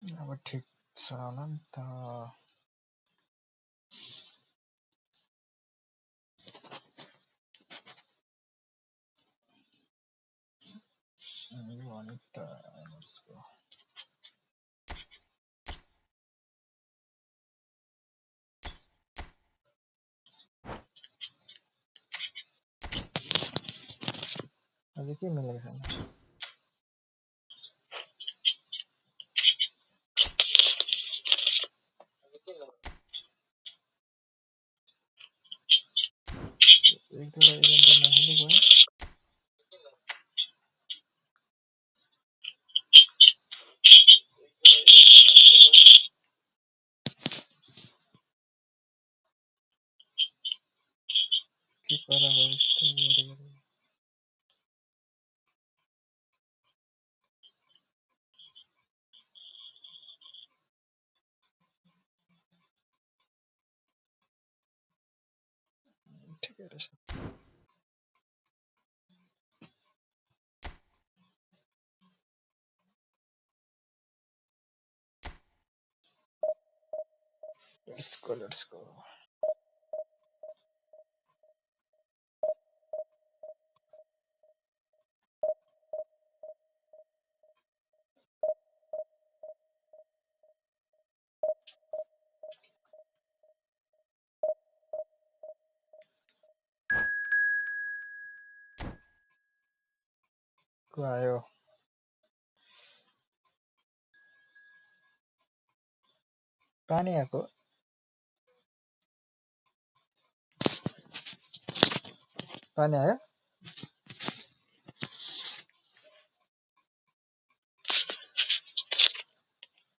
अब ठिक छ होला नि त यो भने त यसको अझै के मिलेको छैन एक दुईवटा इभेन्ट त नखेल्नु भयो के पारा यस्तो गरे ठिकै रहेछ लेट्स गो को आयो पानी आएको पानी आयो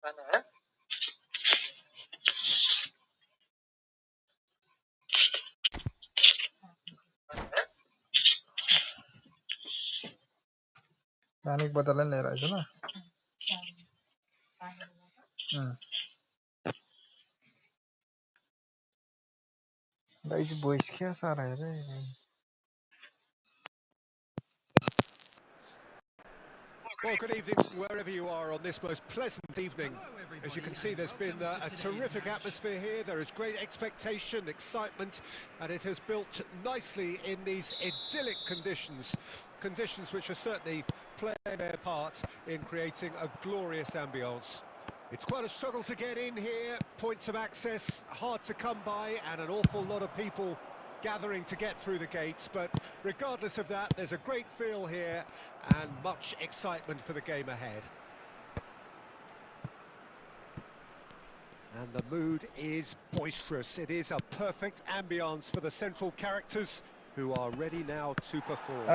पानी आयो पानी बोतल पनि लिएर आइज ल गाइस बोइस क्या सारा है रे Well, good evening, wherever you are on this most pleasant evening. As you can see, there's been a terrific atmosphere here. There is great expectation, excitement, and it has built nicely in these idyllic conditions. Conditions which are certainly playing their part in creating a glorious ambience. It's quite a struggle to get in here, points of access hard to come by, and an awful lot of people gathering to get through the gates, but regardless of that, there's a great feel here and much excitement for the game ahead. And the mood is boisterous. It is a perfect ambience for the central characters who are ready now to perform.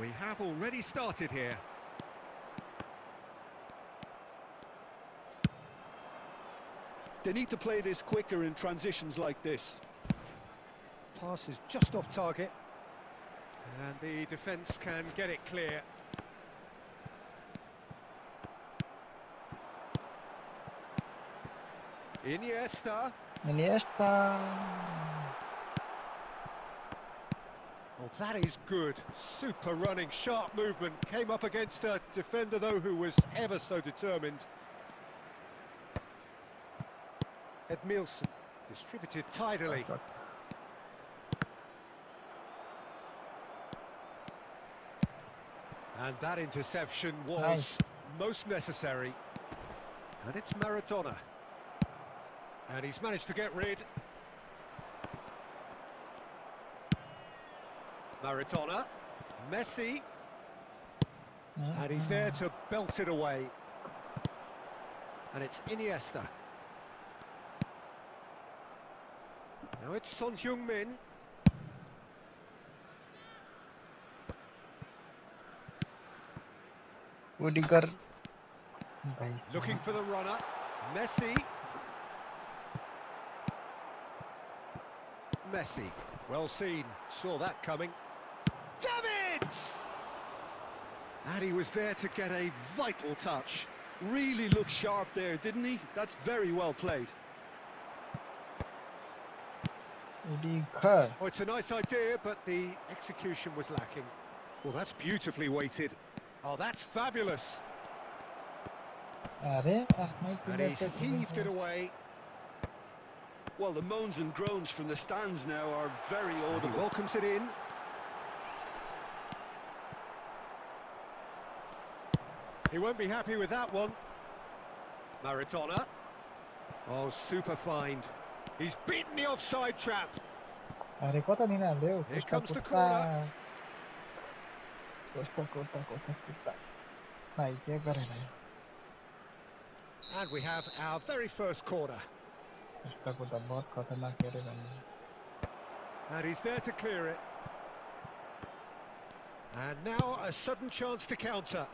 We have already started here. They need to play this quicker in transitions like this. Pass is just off target. And the defence can get it clear. Iniesta. Oh, that is good. Super running, sharp movement. Came up against a defender, though, who was ever so determined. Edmilson distributed tidily. And that interception was most necessary. And it's Maradona. And he's managed to get rid. Maradona. Messi. And he's there to belt it away. And it's Iniesta. Now it's Son Heung-min. Looking for the runner. Messi. Messi. Well seen. Saw that coming. Davids! And he was there to get a vital touch. Really looked sharp there, didn't he? That's very well played. Oh, it's a nice idea, but the execution was lacking. Well, that's beautifully weighted. Oh, that's fabulous. अरे And he's heaved it away. Well, the moans and groans from the stands now are very And he audible. welcomes it in. He won't be happy with that one. Maradona. Oh, super find. He's beaten the offside trap. अरे कता दिन हाल्यो Here Costa comes the Costa corner. Costa Costa Costa Costa भाइ के गरेन And we have our very first corner. Costa Costa बहुत खतरनाक गरे भन्ने And he's there to clear it. And now a sudden chance to counter.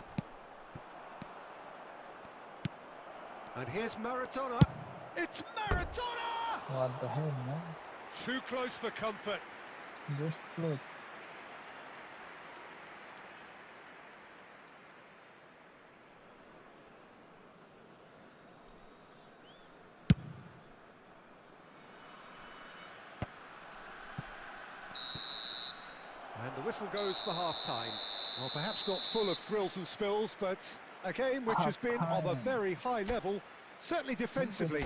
And here's Maradona. It's Maradona! what the hell man Too close for comfort. just close And the whistle goes for half-time. Well, perhaps not full of thrills and spills, but a game which has been of a very high level, certainly defensively,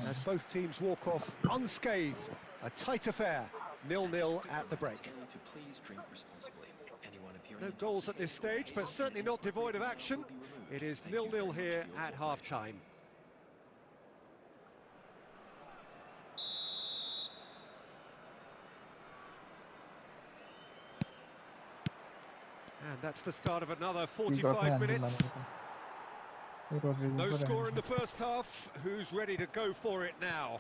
as both teams walk off unscathed. A tight affair, 0-0 at the break. No goals at this stage, but certainly not devoid of action. It is 0-0 here at half-time. And that's the start of another 45 minutes. No score in the first half. Who's ready to go for it now?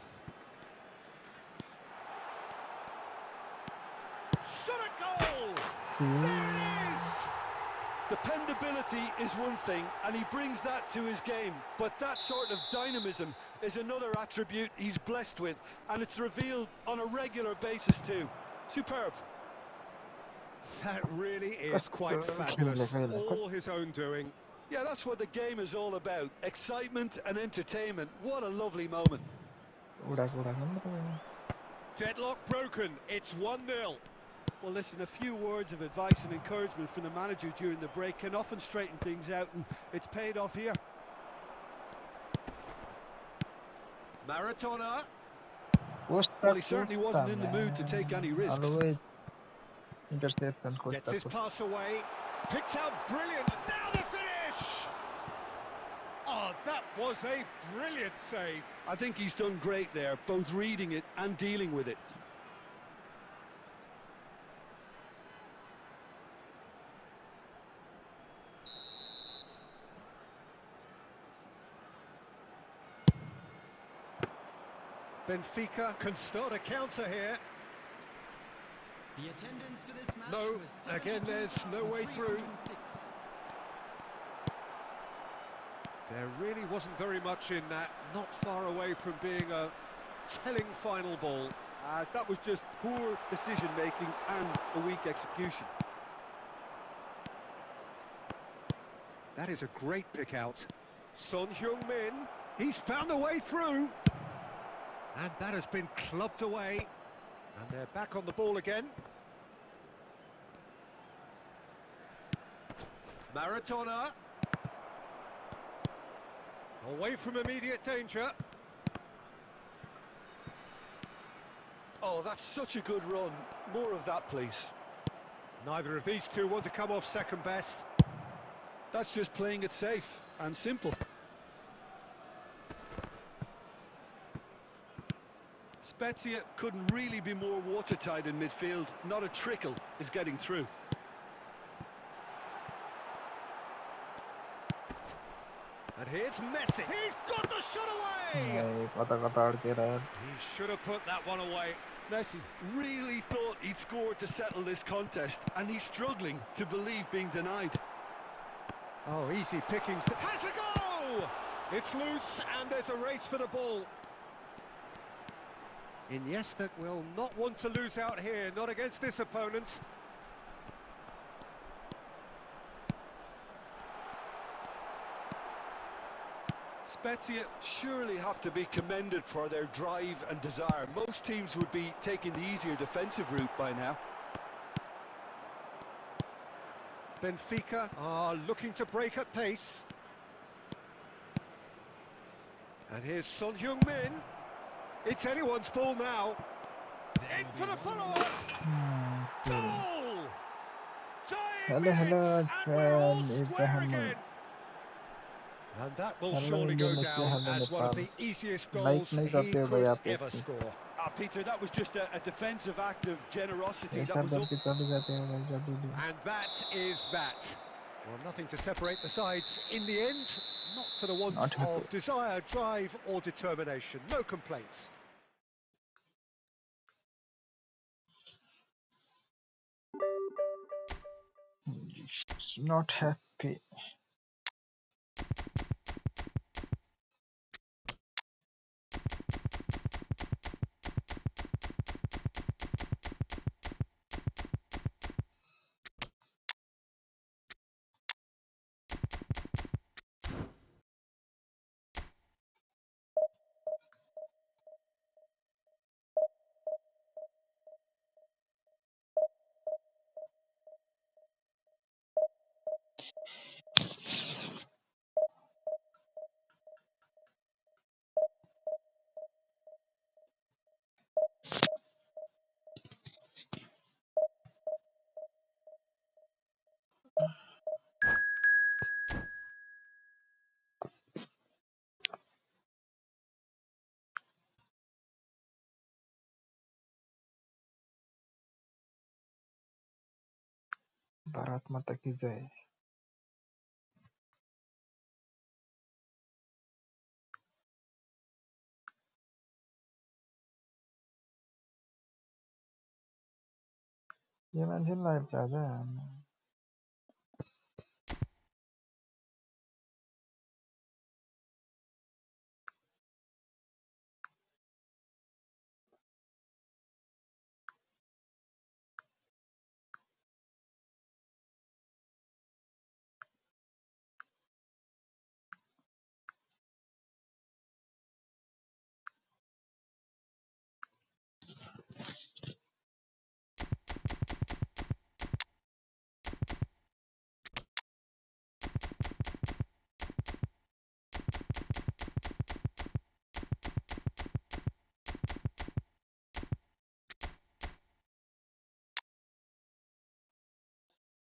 Shot a goal! There it is! Dependability is one thing, and he brings that to his game, but that sort of dynamism is another attribute he's blessed with, and it's revealed on a regular basis too. Superb. That really is quite fabulous. All his own doing. Yeah, that's what the game is all about. Excitement and entertainment. What a lovely moment. Deadlock broken. It's 1-0. Well, listen, a few words of advice and encouragement from the manager during the break can often straighten things out, and it's paid off here. Maradona. Well, he certainly wasn't in the mood to take any risks. Interception Gets his pass away. Picked out brilliant. Now the finish! Oh, that was a brilliant save. I think he's done great there, both reading it and dealing with it. Benfica can start a counter here. The attendance for this match No, was again there's no way through. There really wasn't very much in that, not far away from being a telling final ball. That was just poor decision-making and a weak execution. That is a great pick out. Son Heung-min, he's found a way through. And that has been clubbed away. And they're back on the ball again. Maradona. Away from immediate danger. Oh, that's such a good run. More of that, please. Neither of these two want to come off second best. That's just playing it safe and simple. Spezia couldn't really be more watertight in midfield. Not a trickle is getting through. And here's Messi. He's got the shot away! He should have put that one away. Messi really thought he'd scored to settle this contest, and he's struggling to believe being denied. Oh, easy pickings. Has a go! It's loose, and there's a race for the ball. Iniesta will not want to lose out here, not against this opponent. Spezia surely have to be commended for their drive and desire. Most teams would be taking the easier defensive route by now. Benfica are looking to break at pace. And here's Son Heung-min. It's anyone's ball now. In for the follow-up. Goal! Hello, And we're all friend square Ibrahim. again. And that will Hello, surely Indian go Muslim, down hello, as one of Nepal. the easiest Like goals नहीं he करते हो भाई could आप ever एक score. Peter, that was just a defensive act of generosity. ऐसा That was डर के चले जाते हैं भाई जब भी And that is that. Well, nothing to separate the sides in the end. Not for the want Not happy. of desire, drive or determination. No complaints. not happy. Bharat माता की जय. ये मान्छे लाइभ छ आज.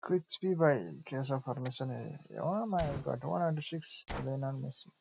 कुछ भी भाई कैसा फॉर्मेशन है. Oh my god, 106 Lionel Messi.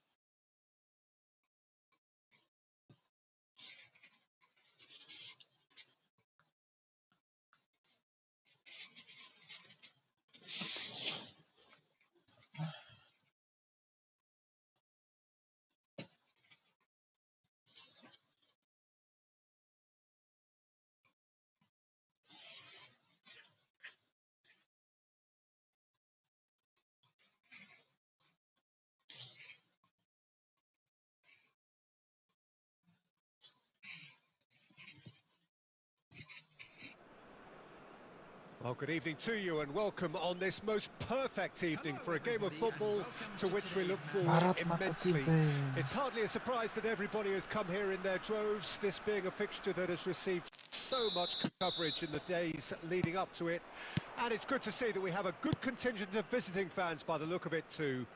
Well, good evening to you and welcome on this most perfect evening for a game of football to which we look forward Bharat माता की immensely. जय. It's hardly a surprise that everybody has come here in their droves, this being a fixture that has received so much coverage in the days leading up to it. And it's good to see that we have a good contingent of visiting fans by the look of it too.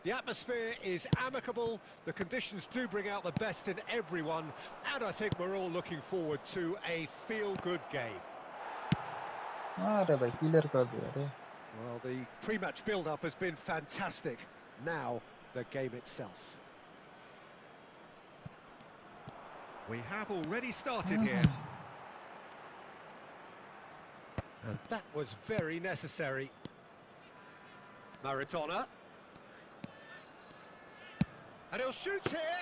The atmosphere is amicable, the conditions do bring out the best in everyone, and I think we're all looking forward to a feel-good game. अरे भाई clear कर दिया रे. Well, the pre-match build-up has been fantastic. Now, the game itself. We have already started here. And that was very necessary. Maradona. And he'll shoot here.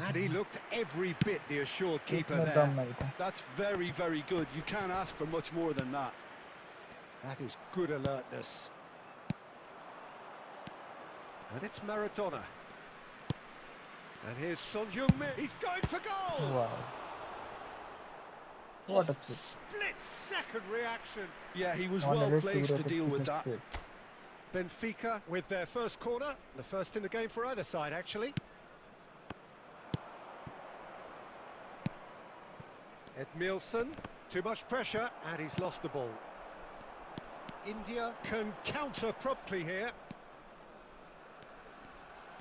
And he looked every bit the assured keeper इतना there. दम नहीं था. That's very, very good. You can't ask for much more than that. That is good alertness. And it's Maradona. And here's Son Heung-min. He's going for goal! Wow. What a split. Split-second reaction. Yeah, he was On well a red placed to to deal with that. Benfica with their first corner. The first in the game for either side, actually. Edmilson. Too much pressure, and he's lost the ball. India can counter promptly here.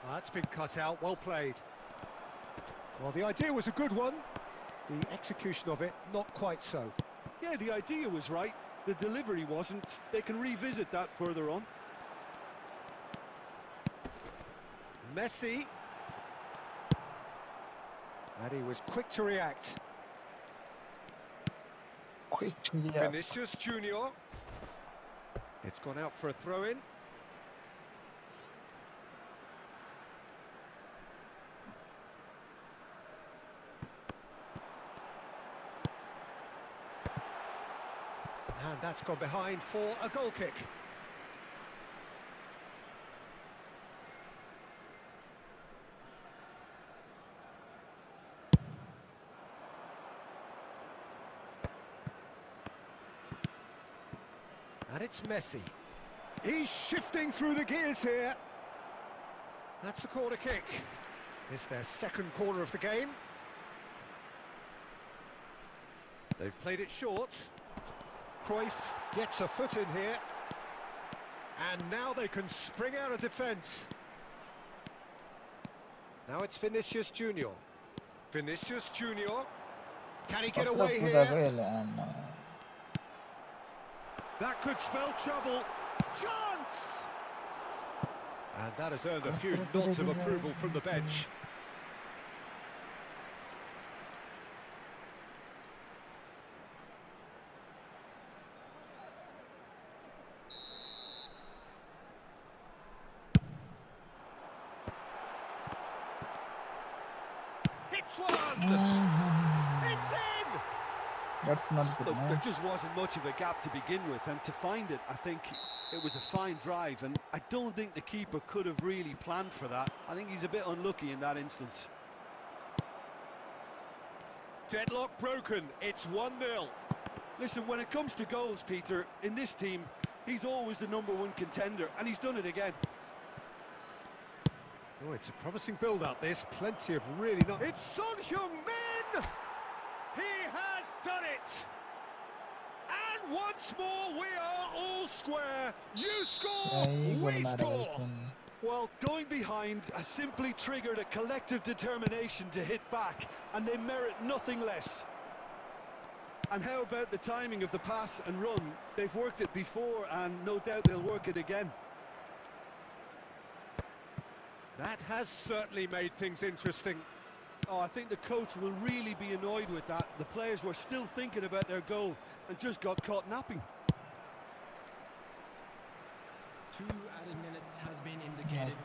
That's been cut out, well played. Well, the idea was a good one. The execution of it, not quite so. Yeah, the idea was right. The delivery wasn't. They can revisit that further on. Messi. And he was quick to react. Quick to react. Vinicius Junior. It's gone out for a throw-in. And that's gone behind for a goal kick. And it's Messi. He's shifting through the gears here. That's the corner kick. It's their second corner of the game. They've played it short. Cruyff gets a foot in here. And now they can spring out of defence. Now it's Vinicius Junior. Vinicius Junior. Can he get away here? That could spell trouble. Chance! And that has earned a few nods of approval from the bench. Hits one! It's in! That's not good, Look, man. there just wasn't much of a gap to begin with, and to find it, I think it was a fine drive, and I don't think the keeper could have really planned for that. I think he's a bit unlucky in that instance. Deadlock broken, it's 1-0. Listen, when it comes to goals, Peter, in this team, he's always the #1 contender, and he's done it again. Oh, it's a promising build-up, this. Plenty of really not... It's Son Heung-min! He has done it! And once more, we are all square. You score, we score. Well, going behind has simply triggered a collective determination to hit back, and they merit nothing less. And how about the timing of the pass and run? They've worked it before, and no doubt they'll work it again. That has certainly made things interesting. Oh, I think the coach will really be annoyed with that. The players were still thinking about their goal and just got caught napping. 2 added minutes has been indicated.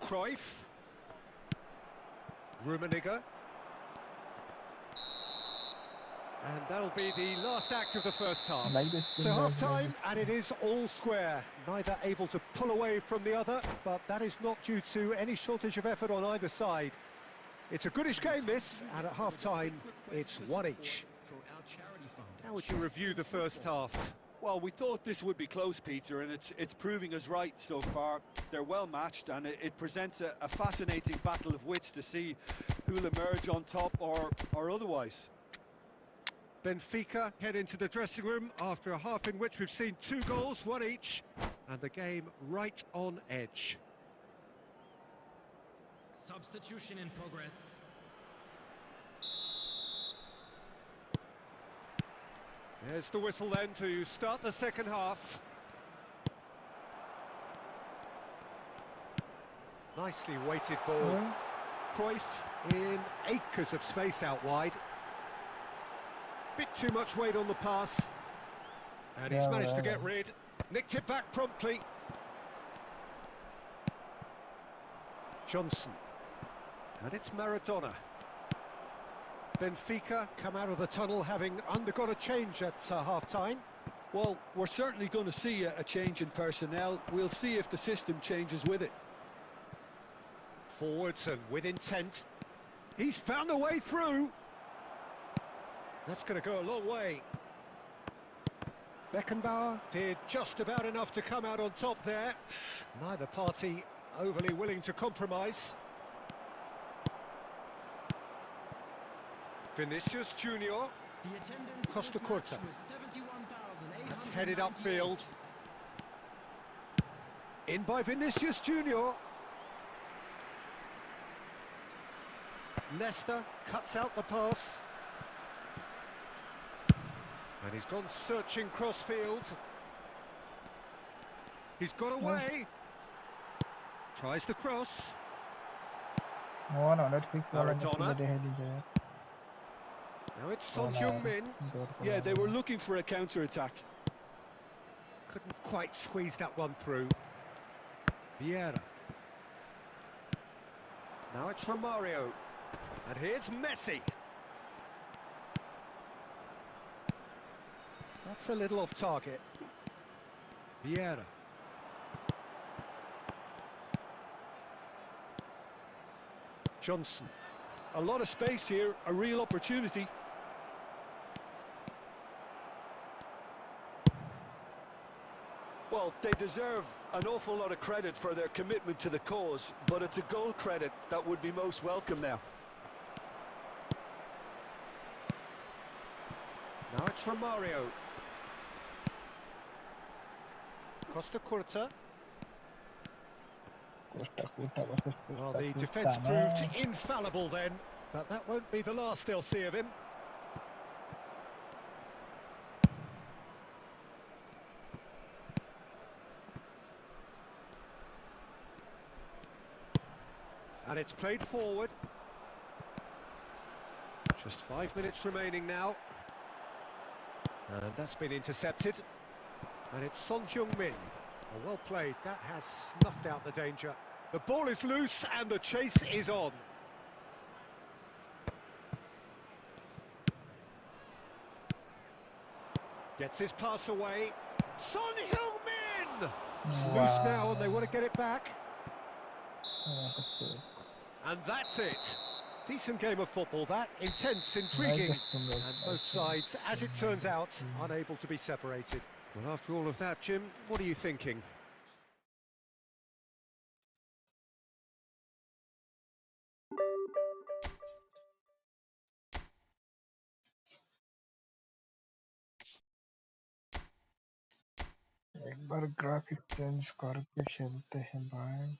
Cruyff. Rummenigge. And that'll be the last act of the first half. So half-time, and it is all square. Neither able to pull away from the other, but that is not due to any shortage of effort on either side. It's a goodish game, this, and at half-time, it's 1 each. How would you review the first half? Well, we thought this would be close, Peter, and it's proving us right so far. They're well matched, and it presents a fascinating battle of wits to see who'll emerge on top or otherwise. Benfica head into the dressing room after a half in which we've seen 2 goals, 1 each, and the game right on edge. Substitution in progress. There's the whistle then to start the second half. Nicely weighted ball. Cruyff in acres of space out wide. Bit too much weight on the pass. And he's managed to get rid. Nicked it back promptly. Johnson. And it's Maradona. Benfica come out of the tunnel having undergone a change at half-time. Well, we're certainly going to see a change in personnel. We'll see if the system changes with it. Forwards and with intent. He's found a way through. That's going to go a long way. Beckenbauer did just about enough to come out on top there. Neither party overly willing to compromise. Vinicius Junior. The attendance for Costa this Curta. match was 71,898. That's headed upfield. In by Vinicius Junior. Leicester cuts out the pass. And he's gone searching crossfield. He's got away. Tries the cross. No, not quick ball and just Maradona. the head in there. Now it's Son Heung-min. Yeah, they were looking for a counter-attack. Couldn't quite squeeze that one through. Vieira. Now it's Romario. And here's Messi. That's a little off target. Vieira. Johnson. A lot of space here, a real opportunity. Well, they deserve an awful lot of credit for their commitment to the cause, but it's a goal credit that would be most welcome now. Now it's Romario. Costa Curta. Well, the defence proved infallible then, but that won't be the last they'll see of him. And it's played forward. Just 5 minutes remaining now. And that's been intercepted. And it's Son Heung-min. Oh, well played. That has snuffed out the danger. The ball is loose and the chase is on. Gets his pass away. Son Heung-min! It's loose now and they want to get it back. And that's it. Decent game of football, that. Intense, intriguing. And both sides, as it turns out, unable to be separated. Well, after all of that, Jim, what are you thinking? एक बार graphic change करके खेलते हैं भाई.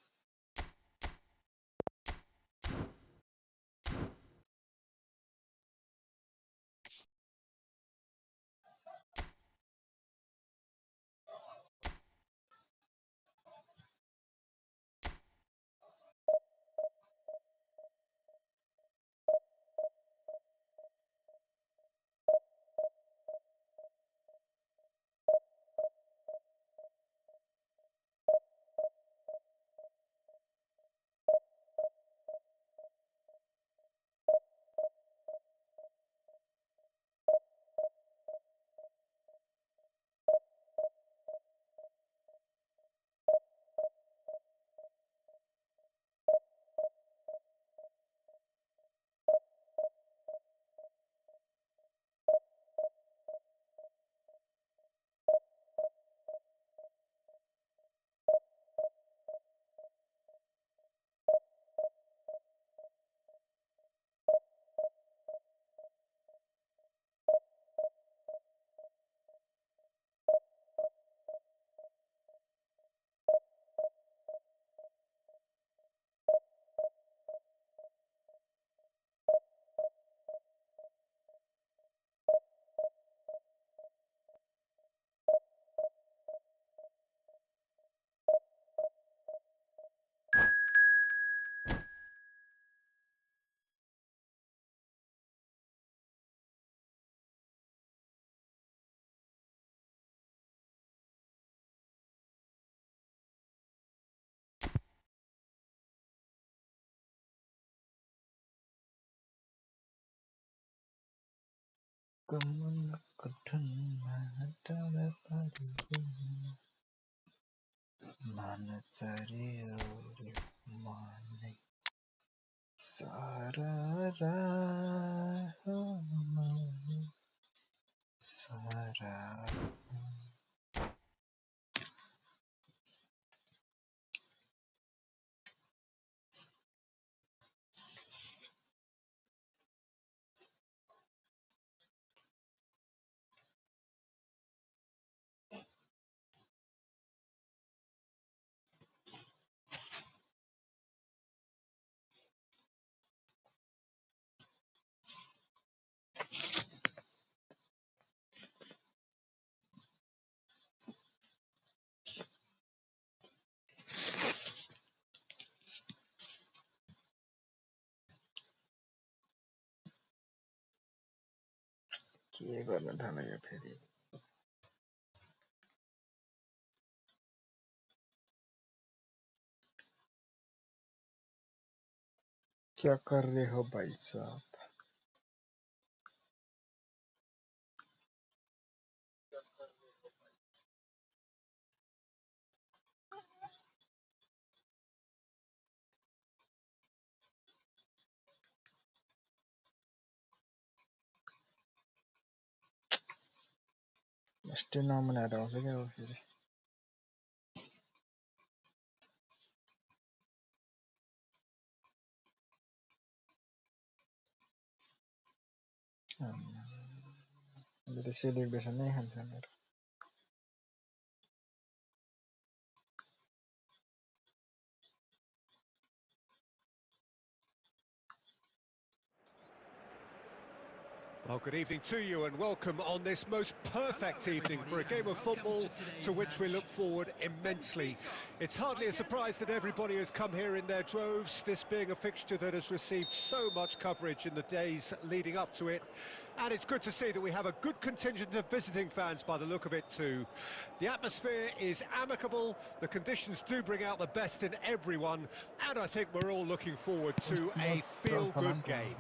के गर्न थाल्यो फेरि क्या कर रहे हो भाई साहब यस्तै नमनाएर आउँछ क्या अब फेरि सेलिब्रेसन नै खान्छ मेरो Well, good evening to you and welcome on this most perfect evening for a game of football to which we look forward immensely. It's hardly a surprise that everybody has come here in their droves, this being a fixture that has received so much coverage in the days leading up to it. And it's good to see that we have a good contingent of visiting fans by the look of it too. The atmosphere is amicable, the conditions do bring out the best in everyone, and I think we're all looking forward to a feel-good game.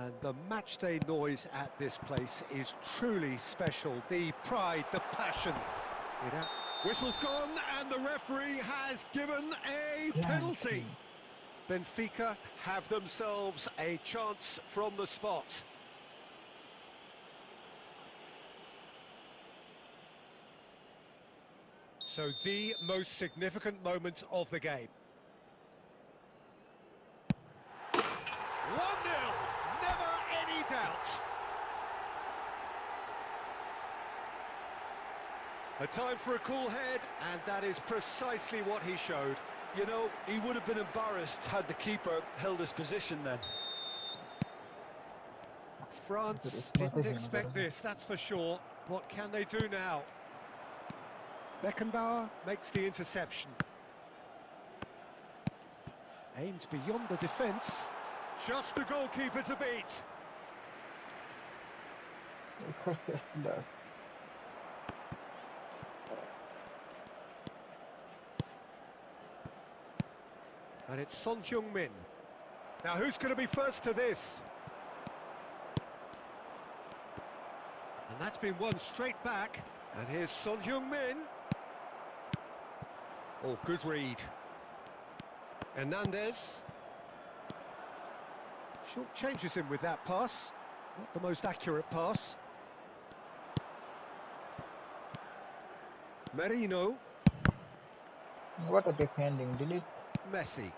And the matchday noise at this place is truly special. The pride, the passion. Whistle's gone and the referee has given a penalty. Benfica have themselves a chance from the spot. So the most significant moment of the game. 1-0. Never any doubt. A time for a cool head, and that is precisely what he showed. You know, he would have been embarrassed had the keeper held his position then. France didn't expect this, that's for sure. What can they do now? Beckenbauer makes the interception. Aimed beyond the defence. Just the goalkeeper to beat. And it's Son Heung-min. Now who's going to be first to this? And that's been won straight back. And here's Son Heung-min. Oh, good read. Hernandez. Short changes him with that pass. Not the most accurate pass. Merino. What a defending, delete. Messi.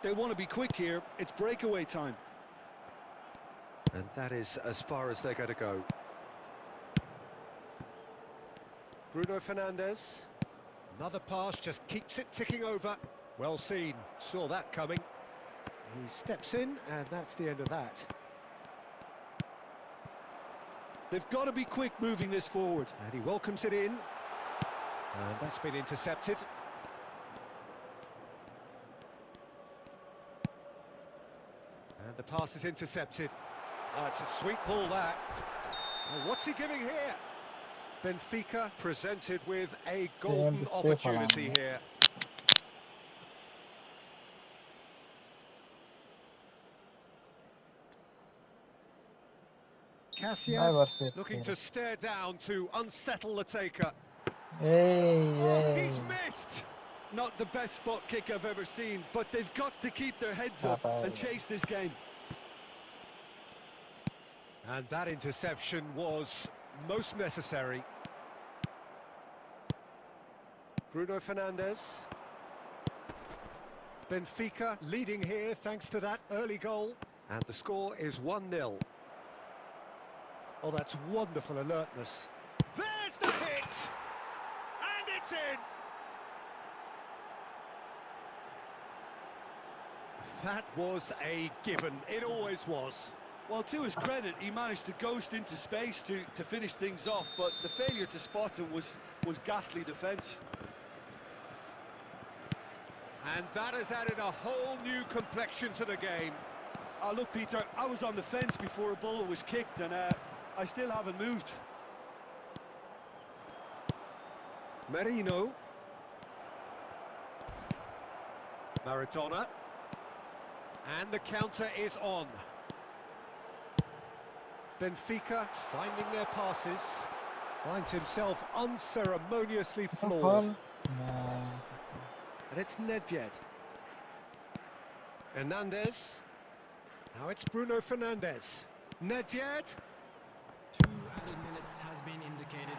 They want to be quick here, it's breakaway time. And that is as far as they're going to go. Bruno Fernandes. Another pass, just keeps it ticking over. Well seen, saw that coming. He steps in, and that's the end of that. They've got to be quick moving this forward. And he welcomes it in. And that's been intercepted. And the pass is intercepted. It's a sweet ball, that. Well, what's he giving here? Benfica presented with a golden opportunity here. Cassius looking to stare down to unsettle the taker. He's missed! Not the best spot kick I've ever seen, but they've got to keep their heads up and chase this game. And that interception was most necessary. Bruno Fernandes. Benfica leading here thanks to that early goal. And the score is 1-0. Oh, that's wonderful alertness. There's the hit! And it's in! That was a given. It always was. Well, to his credit, he managed to ghost into space to finish things off, but the failure to spot him was ghastly defence. And that has added a whole new complexion to the game. Oh, look, Peter, I was on the fence before a ball was kicked, and I still haven't moved. Merino. Maradona. And the counter is on. Benfica finding their passes. Finds himself unceremoniously floored. Foul. No. And it's Nedved. Hernandez. Now it's Bruno Fernandes. Nedved. 2 added minutes has been indicated.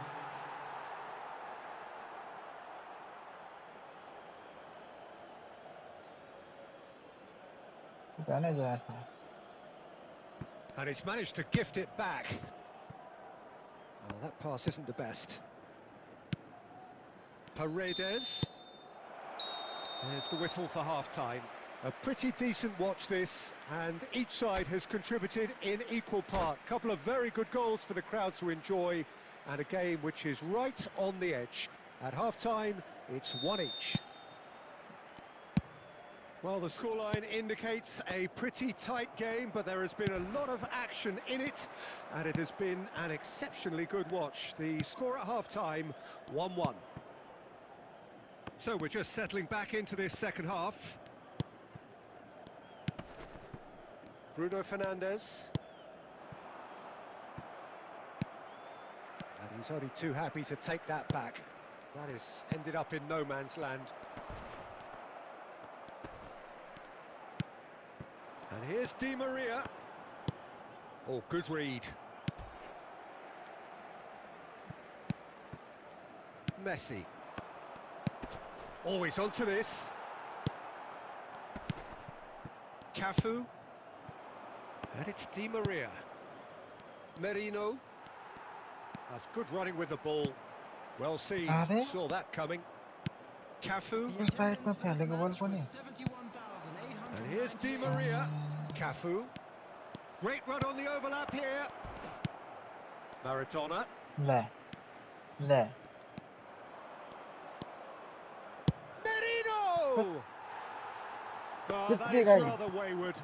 जाने जाया था. And he's managed to gift it back. Well, that pass isn't the best. Paredes. There's the whistle for half-time. A pretty decent watch this, and each side has contributed in equal part. Couple of very good goals for the crowd to enjoy, and a game which is right on the edge. At half-time, it's 1 each. Well, the scoreline indicates a pretty tight game, but there has been a lot of action in it, and it has been an exceptionally good watch. The score at half-time, 1-1. So we're just settling back into this second half. Bruno Fernandes. And he's only too happy to take that back. That has ended up in no man's land. And here's Di Maria. Oh, good read. Messi. Oh, he's onto this. Cafu. And it's Di Maria. Merino. That's good running with the ball. Well seen. Saw that coming. Cafu. उस side में फैलेगा ball को नहीं. And here's Di Maria. Cafu. Great run on the overlap here. Maradona. ले. Merino! Oh, This that big is guy. rather wayward.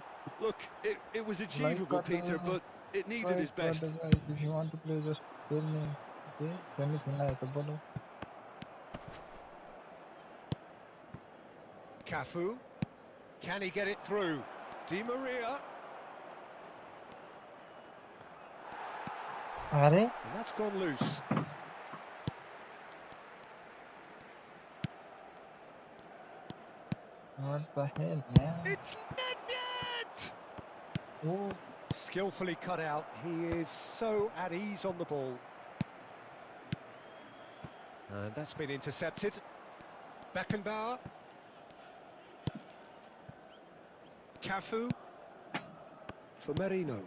Look, it was achievable, Peter, but it needed his best. If you want to play, just tell me. Okay, when you feel like bolo. Cafu. Can he get it through? Di Maria. अरे And that's gone loose. what the hell, man? It's Nedved! Oh, Skillfully cut out. He is so at ease on the ball. And that's been intercepted. Beckenbauer. Cafu. For Merino.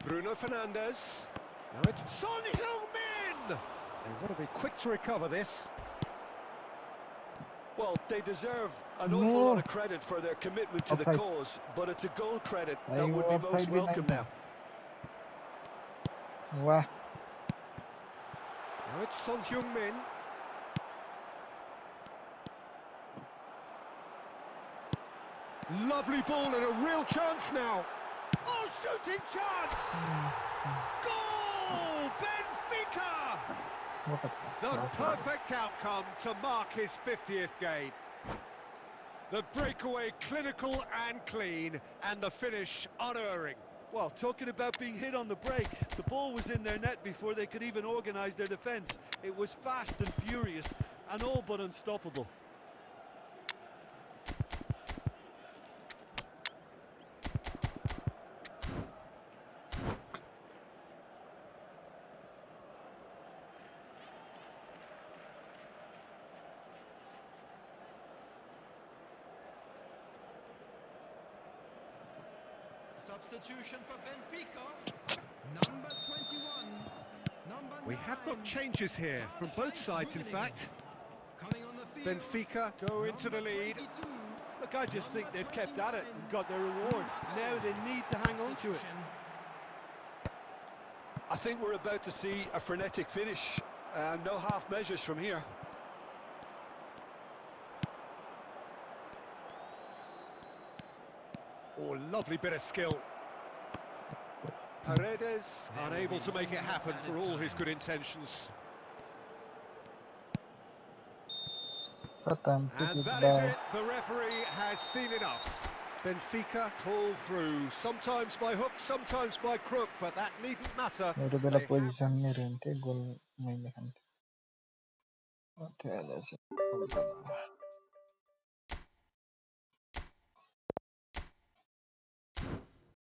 Bruno Fernandes. Now it's Son Heung-min! They want to be quick to recover this. Well, they deserve an awful lot of credit for their commitment to the cause, but it's a goal credit that would be most welcome now. wow. Now it's Son Heung-min. Lovely ball and a real chance now. Oh, shooting chance! Goal! Benfica! The perfect outcome to mark his 50th game. The breakaway clinical and clean, and the finish unerring. Well, talking about being hit on the break, the ball was in their net before they could even organise their defence. It was fast and furious, and all but unstoppable. Substitution for Benfica. Number 21. Number We have got 9. changes here from both sides, in fact. Coming on the field. Benfica go into the lead. 22. Look, I just think they've kept at it and got their reward. Now they need to hang on to it. I think we're about to see a frenetic finish. No half measures from here. Oh, lovely bit of skill. Paredes unable to make it happen for all his good intentions. Patam And that is it. The referee has seen enough. Benfica pull through, sometimes by hook, sometimes by crook, but that needn't matter. मेरो बेला position मेरो हुन्थ्यो गोल मैले खान्थेँ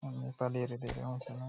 नेपालीहरु धेरै आउँछन्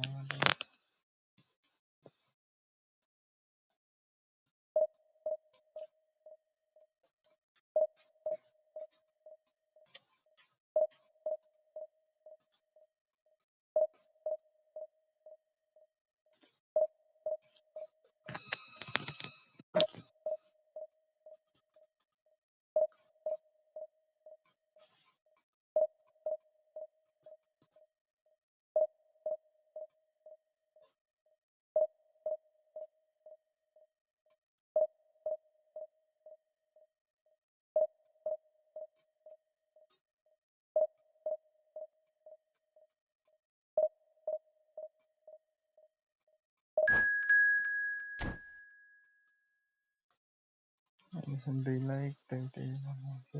अहिलेसम्म 2 लाख त्यही भन्नुहुन्छ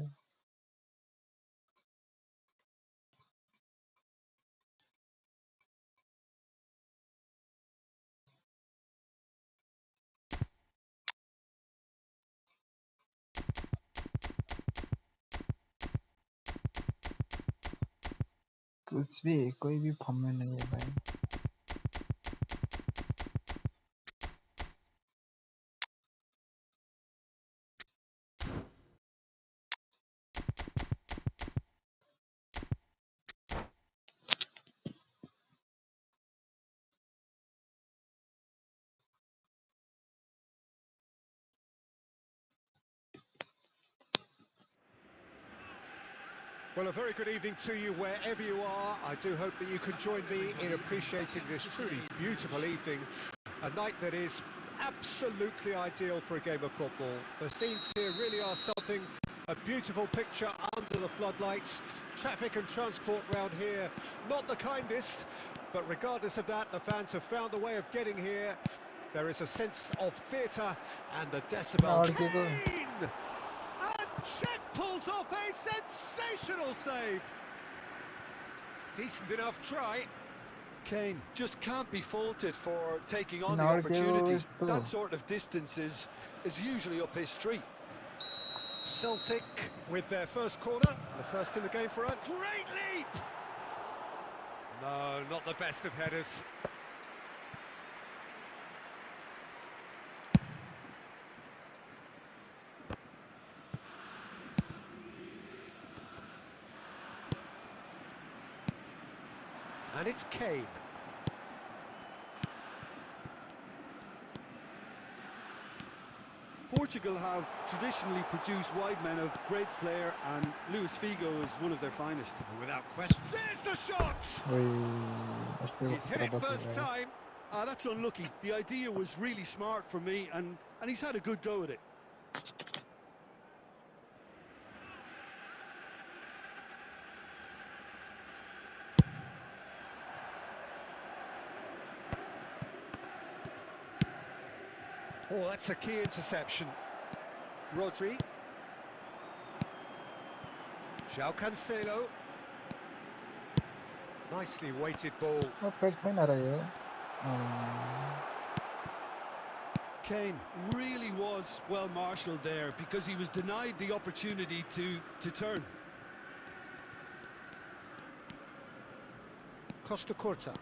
कुछ भी कोई भी फॉर्म में नहीं है भाई Well, a very good evening to you wherever you are. I do hope that you can join me in appreciating this truly beautiful evening, a night that is absolutely ideal for a game of football. The scenes here really are something, a beautiful picture under the floodlights. Traffic and transport round here, not the kindest, but regardless of that, the fans have found a way of getting here. There is a sense of theatre and the decibel. Kane! And Czech pulls off a sensational save. Decent enough try. Kane just can't be faulted for taking on the opportunity. That sort of distance is usually up his street. Celtic with their first corner, the first in the game for us. Great leap! No, not the best of headers. And it's Kane. Portugal have traditionally produced wide men of great flair, and Luis Figo is one of their finest. Without question. There's the shot! He's hit it first time. That's unlucky. The idea was really smart for me, and he's had a good go at it. Oh, that's a key interception. Rodri. João Cancelo. Nicely weighted ball. Kane really was well marshalled there because he was denied the opportunity to turn. Costa Curta.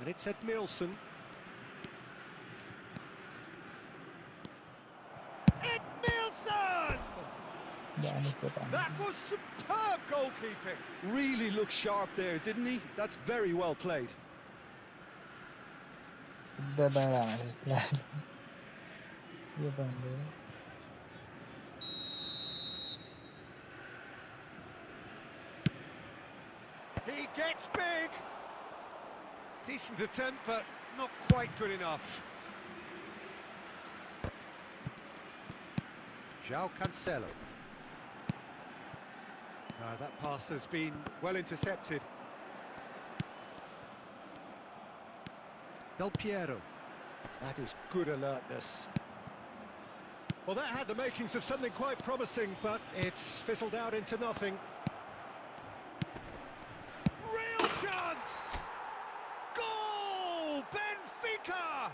And it's Edmilson. Edmilson! That was superb goalkeeping. Really looked sharp there, didn't he? That's very well played. He gets big. Decent attempt, but not quite good enough. João Cancelo. That pass has been well intercepted. Del Piero. That is good alertness. Well, that had the makings of something quite promising, but it's fizzled out into nothing. Real chance! Goal! Benfica!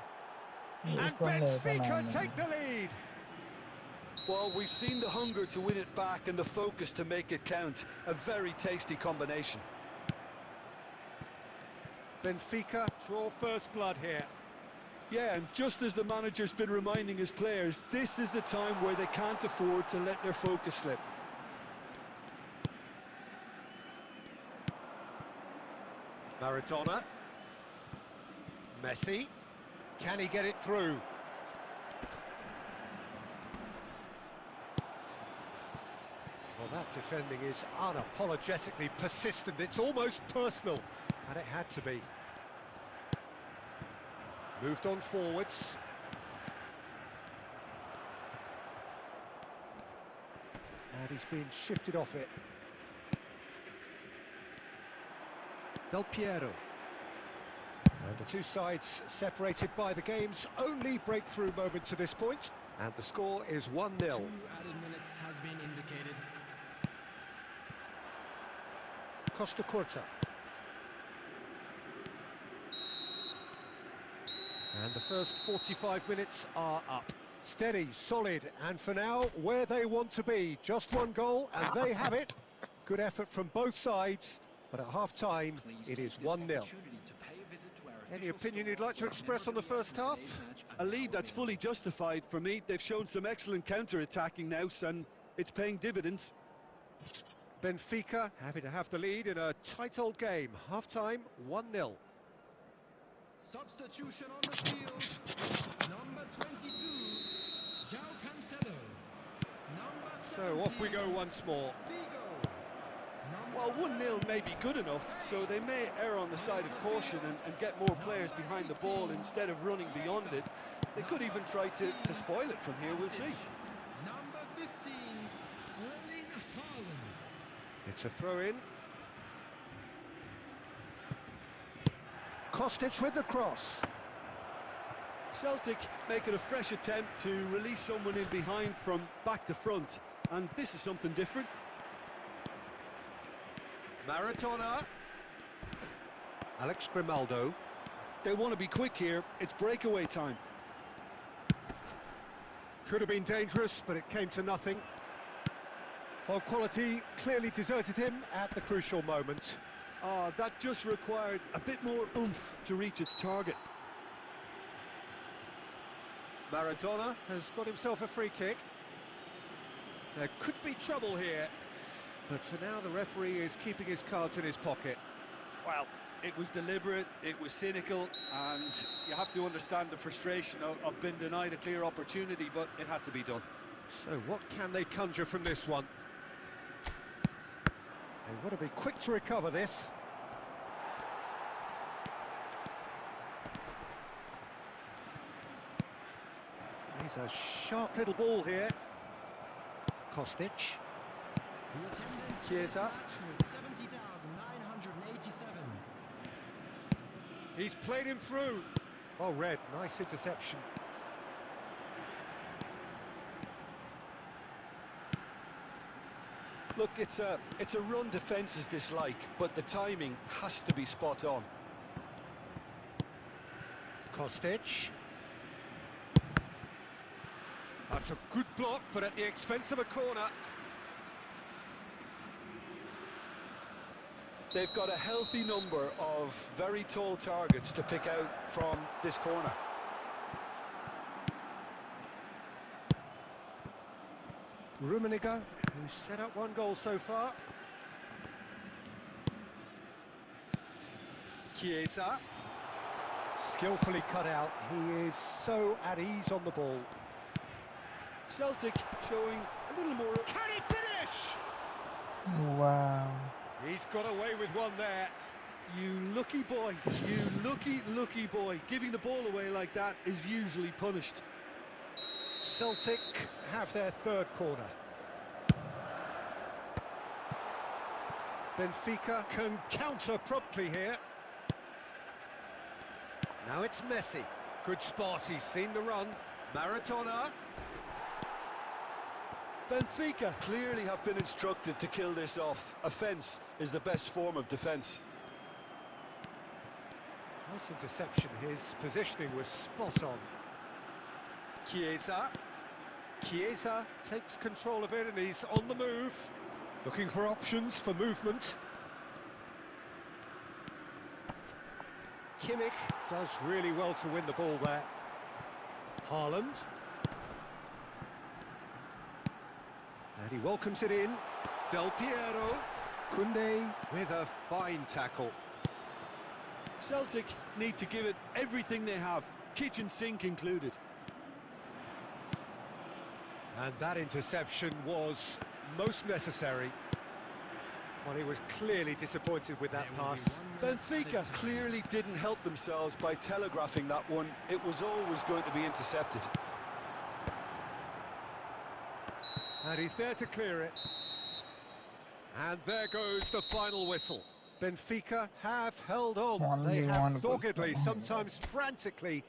And Benfica take the lead. Well, we've seen the hunger to win it back and the focus to make it count. A very tasty combination. Benfica draw first blood here. Yeah, and just as the manager's been reminding his players, this is the time where they can't afford to let their focus slip. Maradona. Messi. Can he get it through? Well, that defending is unapologetically persistent. It's almost personal, and it had to be. Moved on forwards. And he's been shifted off it. Del Piero. And the two sides separated by the game's only breakthrough moment to this point. And the score is 1-0. 2 added minutes has been indicated. Costa Curta. And the first 45 minutes are up. Steady, solid, and for now, where they want to be. Just one goal, and they have it. Good effort from both sides, but at half-time, it is 1-0. Any opinion you'd like to express on the first half? A lead that's fully justified for me. They've shown some excellent counter-attacking now, and it's paying dividends. Benfica happy to have the lead in a tight old game. Half-time, 1-0. Substitution on the field. Number 22, João Cancelo. Number 17, So off we go once more. Vigo. Well, 1-0 may be good enough, so they may err on the side of caution and get more players behind the ball instead of running beyond it. They could even try to spoil it from here, we'll see. Number 15, Erling Haaland. It's a throw-in. Kostic with the cross. Celtic making a fresh attempt to release someone in behind from back to front, and this is something different. Maradona. Alex Grimaldo. They want to be quick here, it's breakaway time. Could have been dangerous, but it came to nothing. Well, quality clearly deserted him at the crucial moment. That just required a bit more oomph to reach its target. Maradona has got himself a free kick. There could be trouble here, but for now the referee is keeping his cards in his pocket. Well, it was deliberate, it was cynical, and you have to understand the frustration of being denied a clear opportunity, but it had to be done. So what can they conjure from this one? They want to be quick to recover this. He's a sharp little ball here. Kostic. The attendance for this Chiesa. match was 70,987. He's played him through. Oh, Red, nice interception. Look, it's a run defence's dislike, but the timing has to be spot on. Kostic. That's a good block, but at the expense of a corner. They've got a healthy number of very tall targets to pick out from this corner. Rummenigge, who's set up one goal so far. Chiesa. Skillfully cut out. He is so at ease on the ball. Celtic showing a little more... Can he finish? Wow. He's got away with one there. You lucky boy, you lucky boy. Giving the ball away like that is usually punished. Celtic have their third corner. Benfica can counter promptly here. Now it's Messi. Good spot, he's seen the run. Maradona. Benfica clearly have been instructed to kill this off. Offence is the best form of defence. Nice interception, his positioning was spot on. Chiesa. Chiesa takes control of it and he's on the move. Looking for options for movement. Kimmich does really well to win the ball there. Haaland. And he welcomes it in. Del Piero. Koundé with a fine tackle. Celtic need to give it everything they have, kitchen sink included. And that interception was most necessary. Well, he was clearly disappointed with that pass. Benfica clearly didn't help themselves by telegraphing that one. It was always going to be intercepted. And he's there to clear it. And there goes the final whistle. Benfica have held on. They have doggedly, sometimes frantically.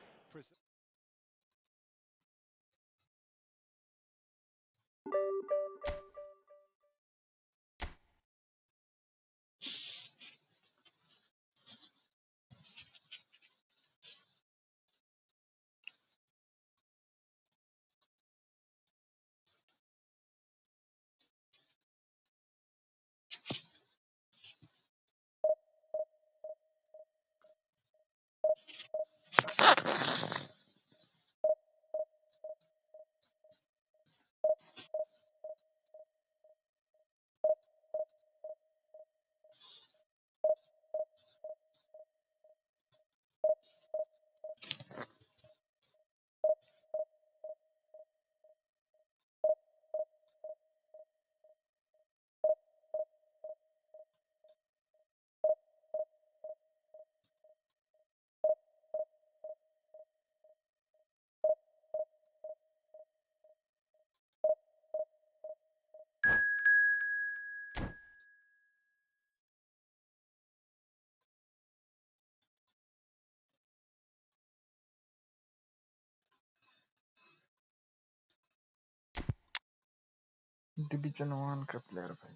Division 1 का player भाई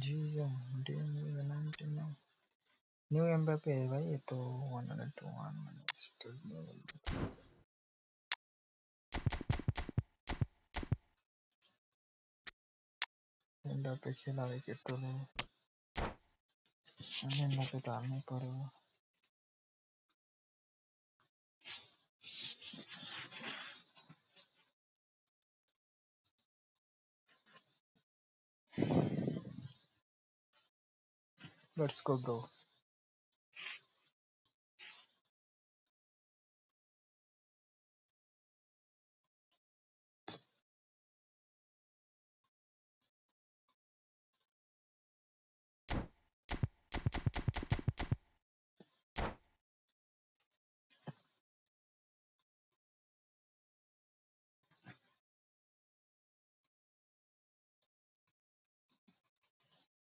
जी new Mbappe है भाई ये तो 101 Mbappe खेला wicket तो Mbappe तो हाल्नै पर्यो लेट्स गो ब्रो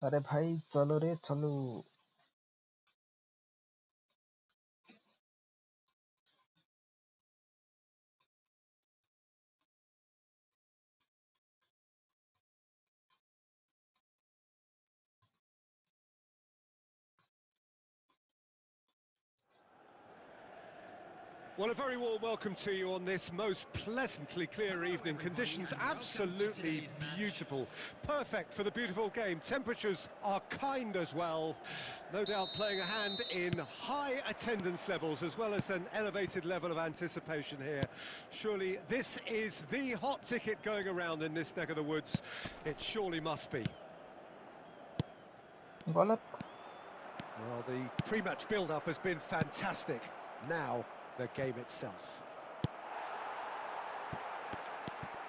अरे भाई चलो रे चलो Well, a very warm welcome to you on this most pleasantly clear evening. Conditions absolutely beautiful. Perfect for the beautiful game. Temperatures are kind as well. No doubt playing a hand in high attendance levels as well as an elevated level of anticipation here. Surely this is the hot ticket going around in this neck of the woods. It surely must be. गलत Well, the pre-match build-up has been fantastic. Now, the game itself.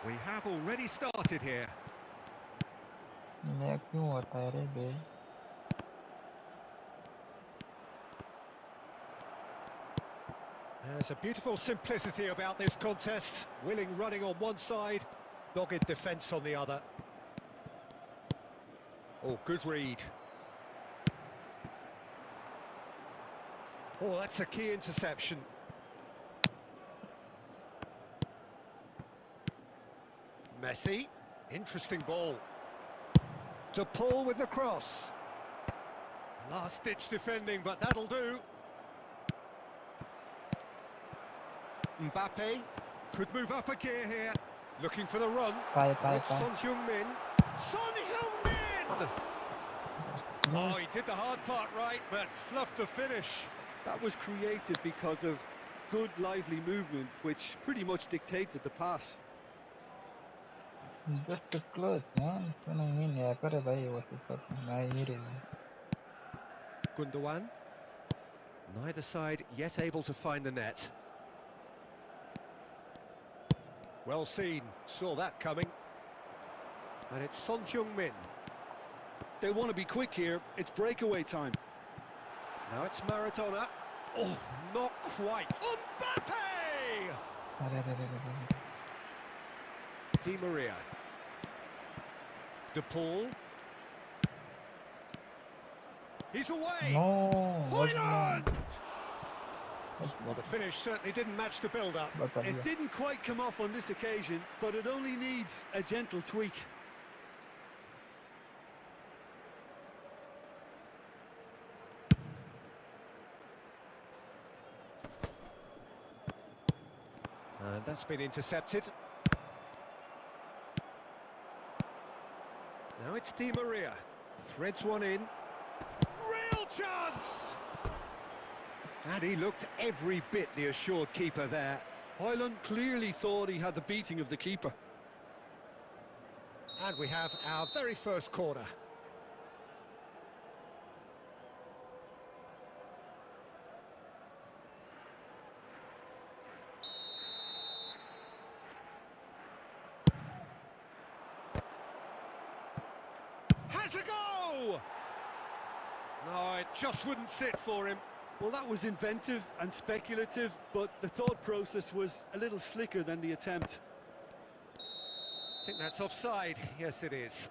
We have already started here. ये क्यों होता है रे बे? There's a beautiful simplicity about this contest. Willing running on one side, dogged defence on the other. Oh, good read. Oh, that's a key interception. Messi, interesting ball. To Paul with the cross. Last-ditch defending, but that'll do. Mbappe could move up a gear here. Looking for the run. It's Son Heung-min. Son Heung-min! Oh, he did the hard part right, but fluffed the finish. That was created because of good, lively movement, which pretty much dictated the pass. Just too close, man. You know what I mean? Yeah, I could have was this but I need it. Gundogan. Neither side yet able to find the net. Well seen, saw that coming. And it's Son Heung-min. They want to be quick here, it's breakaway time. Now it's Maradona. Oh, not quite. Mbappe! Di Maria. De Paul. He's away! No, Hoyland! Well, the finish certainly didn't match the build-up. It didn't quite come off on this occasion, but it only needs a gentle tweak. And that's been intercepted. Now it's Di Maria. Threads one in. Real chance! And he looked every bit the assured keeper there. Hoyland clearly thought he had the beating of the keeper. And we have our very first corner. Has a go! No, it just wouldn't sit for him. Well, that was inventive and speculative, but the thought process was a little slicker than the attempt. I think that's offside. Yes, it is.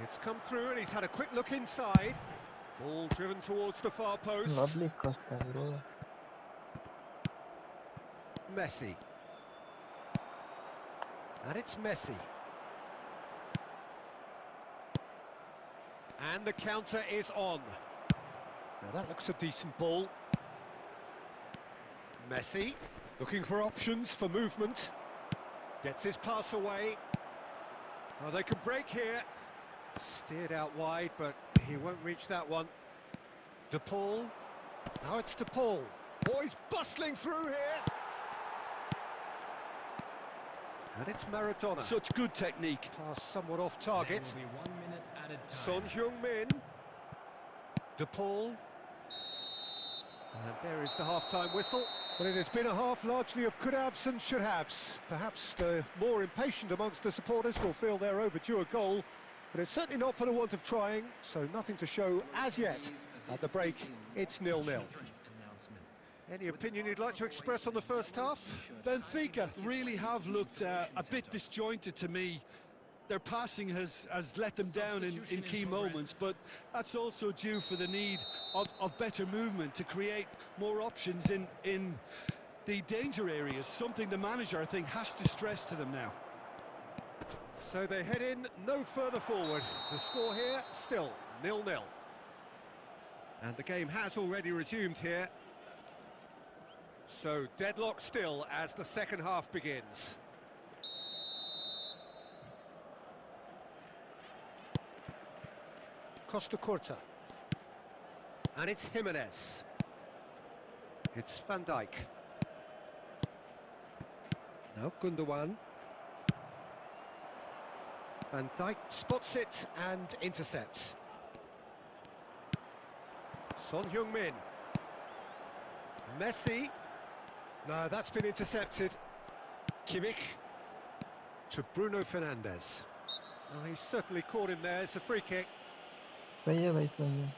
It's come through and he's had a quick look inside. Ball driven towards the far post. Lovely cross, bro. Messi. And it's Messi. And the counter is on. Now that looks a decent ball. Messi, looking for options for movement. Gets his pass away. Oh, they can break here. Steered out wide, but he won't reach that one. De Paul. Now it's De Paul. Oh, he's bustling through here. And it's Maradona. Such good technique. Pass somewhat off target. There will be 1 minute added time. Son Heung-min. De Paul. And there is the half-time whistle. Well, it has been a half largely of could-haves and should-haves. Perhaps the more impatient amongst the supporters will feel they're overdue a goal, but it's certainly not for the want of trying, so nothing to show as yet. At the break, it's 0-0. Any opinion you'd like to express on the first half? Benfica really have looked a bit disjointed to me. Their passing has let them down in key moments, but that's also due for the need of better movement to create more options in the danger areas, something the manager, I think, has to stress to them now. So they head in no further forward. The score here, still 0-0. And the game has already resumed here. So deadlock still as the second half begins. Costa Curta. And it's Jimenez. It's Van Dijk. Now Gundogan. Van Dijk spots it and intercepts. Son Heung-min. Messi. No, that's been intercepted. Kimmich to Bruno Fernandes. Oh, he's certainly caught him there. It's a free kick. सही है भाई, सही है.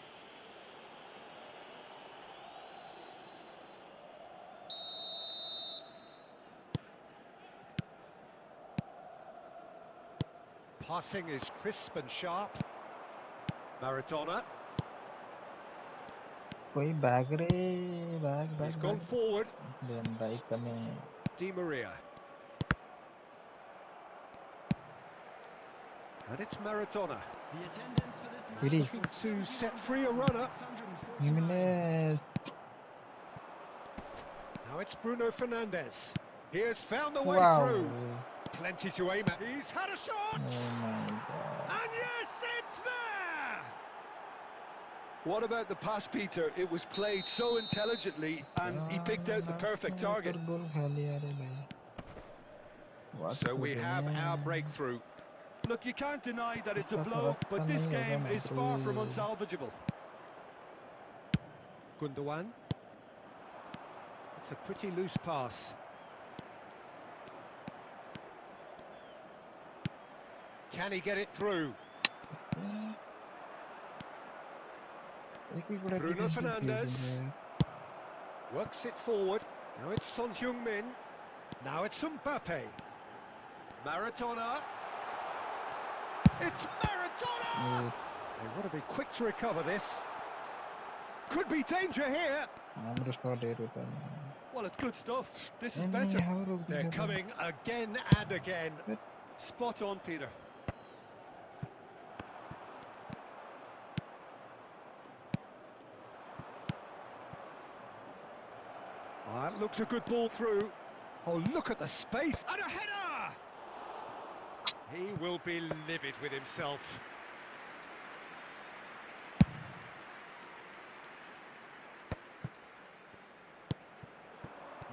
Passing is crisp and sharp. Maradona. कोई bag रे, He's gone forward. Van Dijk करने. Di Maria. And it's Maradona. The attendance for this match Really? Looking to set free a runner. 640. Jimenez. Now it's Bruno Fernandes. He has found the way Wow. through. Plenty to aim at. He's had a shot. Oh my god. And yes, it's there. What about the pass, Peter? It was played so intelligently and he picked out the perfect target. गोल खा लिया रे भाई. What So we could have it our be? breakthrough. Look, you can't deny that it's a blow, but this game is far from unsalvageable. Gundogan. It's a pretty loose pass. Can he get it through? Bruno Fernandes. Works it forward. Now it's Son Heung-min. Now it's Mbappe. Maradona. It's Maradona! They want to be quick to recover this. Could be danger here. Well, it's good stuff. This is better. They're coming again and again. Spot on, Peter. That looks a good ball through. Oh, look at the space. And a header! He will be livid with himself.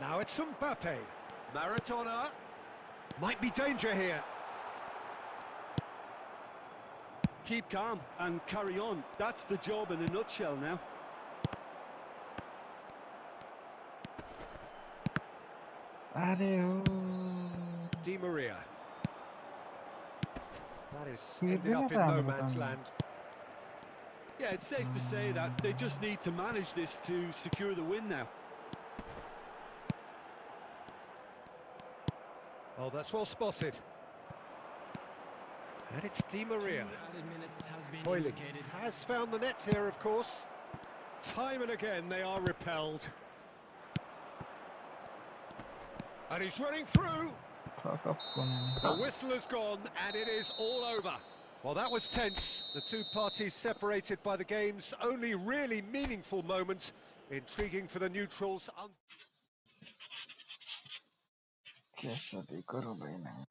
Now it's Mbappe. Maradona. Might be danger here. Keep calm and carry on. That's the job in a nutshell now. Di Maria. That is ended up in no man's land. Yeah, it's safe to say that they just need to manage this to secure the win now. Oh, that's well spotted. And it's Di Maria. Added minutes has been Boylan indicated. has found the net here, of course. Time and again they are repelled. And he's running through. The whistle has gone and it is all over. Well, that was tense. The two parties separated by the game's only really meaningful moment. Intriguing for the neutrals. कैसा भी करो भाई ना.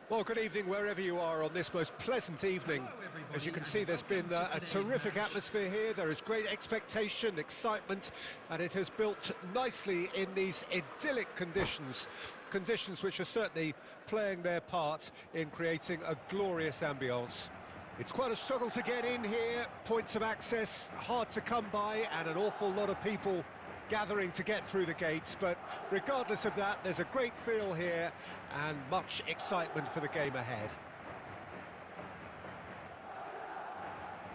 Well, good evening wherever you are on this most pleasant evening. As you can see, there's been a terrific atmosphere here. There is great expectation, excitement, and it has built nicely in these idyllic conditions. Conditions which are certainly playing their part in creating a glorious ambience. It's quite a struggle to get in here, points of access hard to come by, and an awful lot of people gathering to get through the gates, but regardless of that, there's a great feel here and much excitement for the game ahead.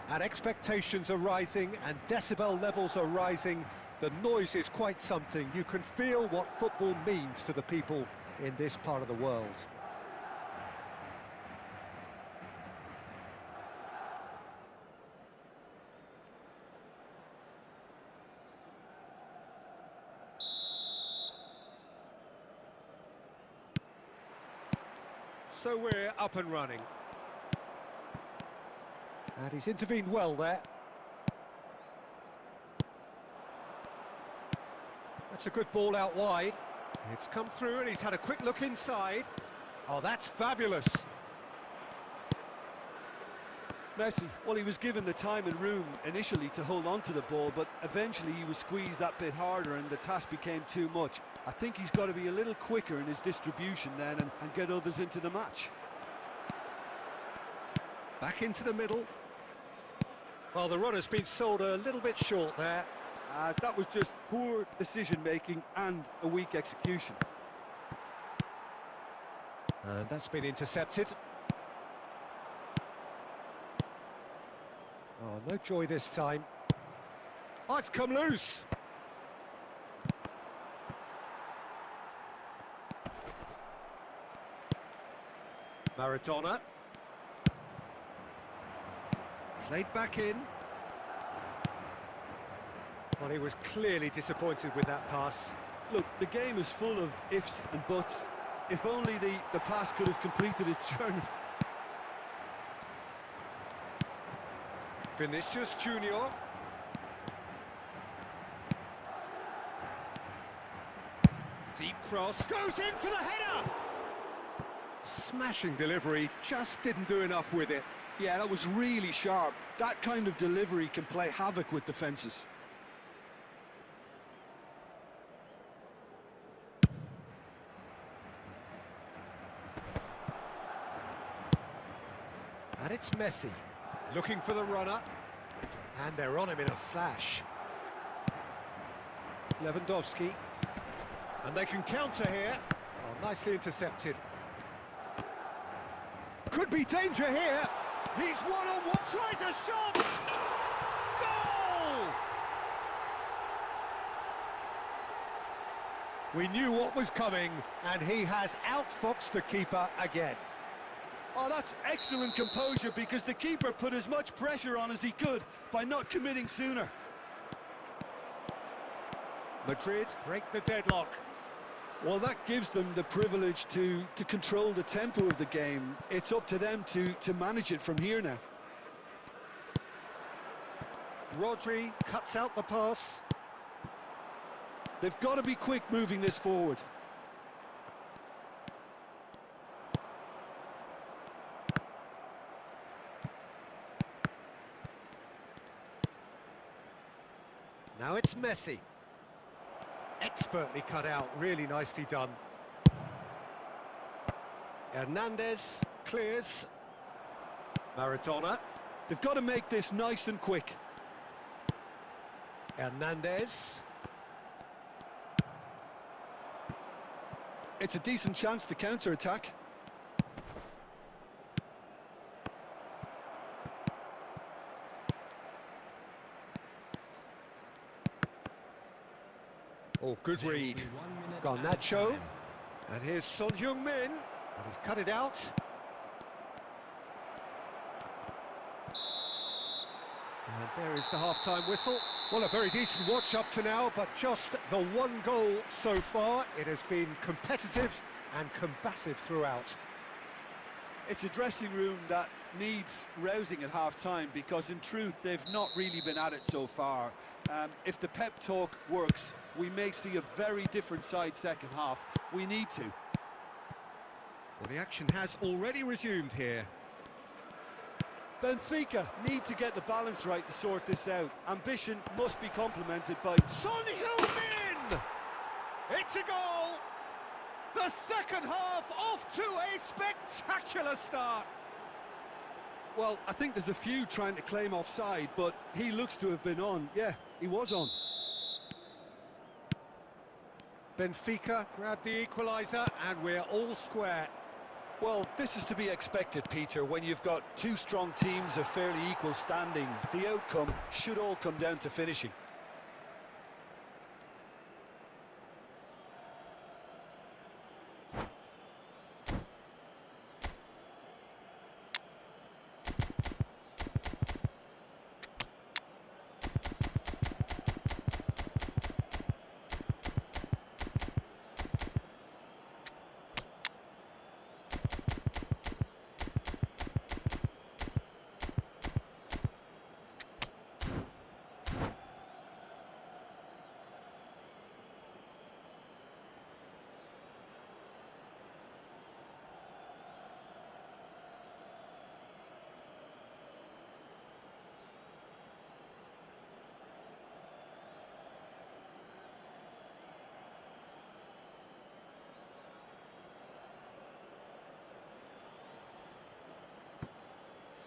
And expectations are rising and decibel levels are rising. The noise is quite something. You can feel what football means to the people in this part of the world. So we're up and running. And he's intervened well there. That's a good ball out wide. It's come through and he's had a quick look inside. Oh, that's fabulous. Messi, well, he was given the time and room initially to hold on to the ball, but eventually he was squeezed that bit harder and the task became too much. I think he's got to be a little quicker in his distribution then and get others into the match. Back into the middle. Well, the run has been sold a little bit short there. That was just poor decision-making and a weak execution. And that's been intercepted. Oh, no joy this time. Oh, it's come loose. Maradona. Played back in. Well, he was clearly disappointed with that pass. Look, the game is full of ifs and buts. If only the pass could have completed its journey. Vinicius Junior. Deep cross. Goes in for the header! Smashing delivery, just didn't do enough with it. Yeah, that was really sharp. That kind of delivery can play havoc with defences. And it's Messi, looking for the runner. And they're on him in a flash. Lewandowski. And they can counter here. Oh, nicely intercepted. Could be danger here. He's one-on-one. Tries a shot! Goal! We knew what was coming, and he has outfoxed the keeper again. Oh, that's excellent composure, because the keeper put as much pressure on as he could by not committing sooner. Madrid break the deadlock. Well, that gives them the privilege to control the tempo of the game. It's up to them to manage it from here now. Rodri cuts out the pass. They've got to be quick moving this forward. Now it's Messi. Expertly cut out, really nicely done. Hernandez clears. Maradona. They've got to make this nice and quick. Hernandez. It's a decent chance to counter-attack. Oh, good read. Garnacho. And here's Son Heung-min. And he's cut it out. And there is the half-time whistle. Well, a very decent watch up to now, but just the one goal so far. It has been competitive and combative throughout. It's a dressing room that needs rousing at half-time, because in truth they've not really been at it so far. If the pep talk works, we may see a very different side second half. We need to. Well, the action has already resumed here. Benfica need to get the balance right to sort this out. Ambition must be complemented by... Son Heung-min! It's a goal! The second half off to a spectacular start. Well, I think there's a few trying to claim offside, but he looks to have been on. Yeah, he was on. Benfica grab the equaliser, and we're all square. Well, this is to be expected, Peter, when you've got two strong teams of fairly equal standing. The outcome should all come down to finishing.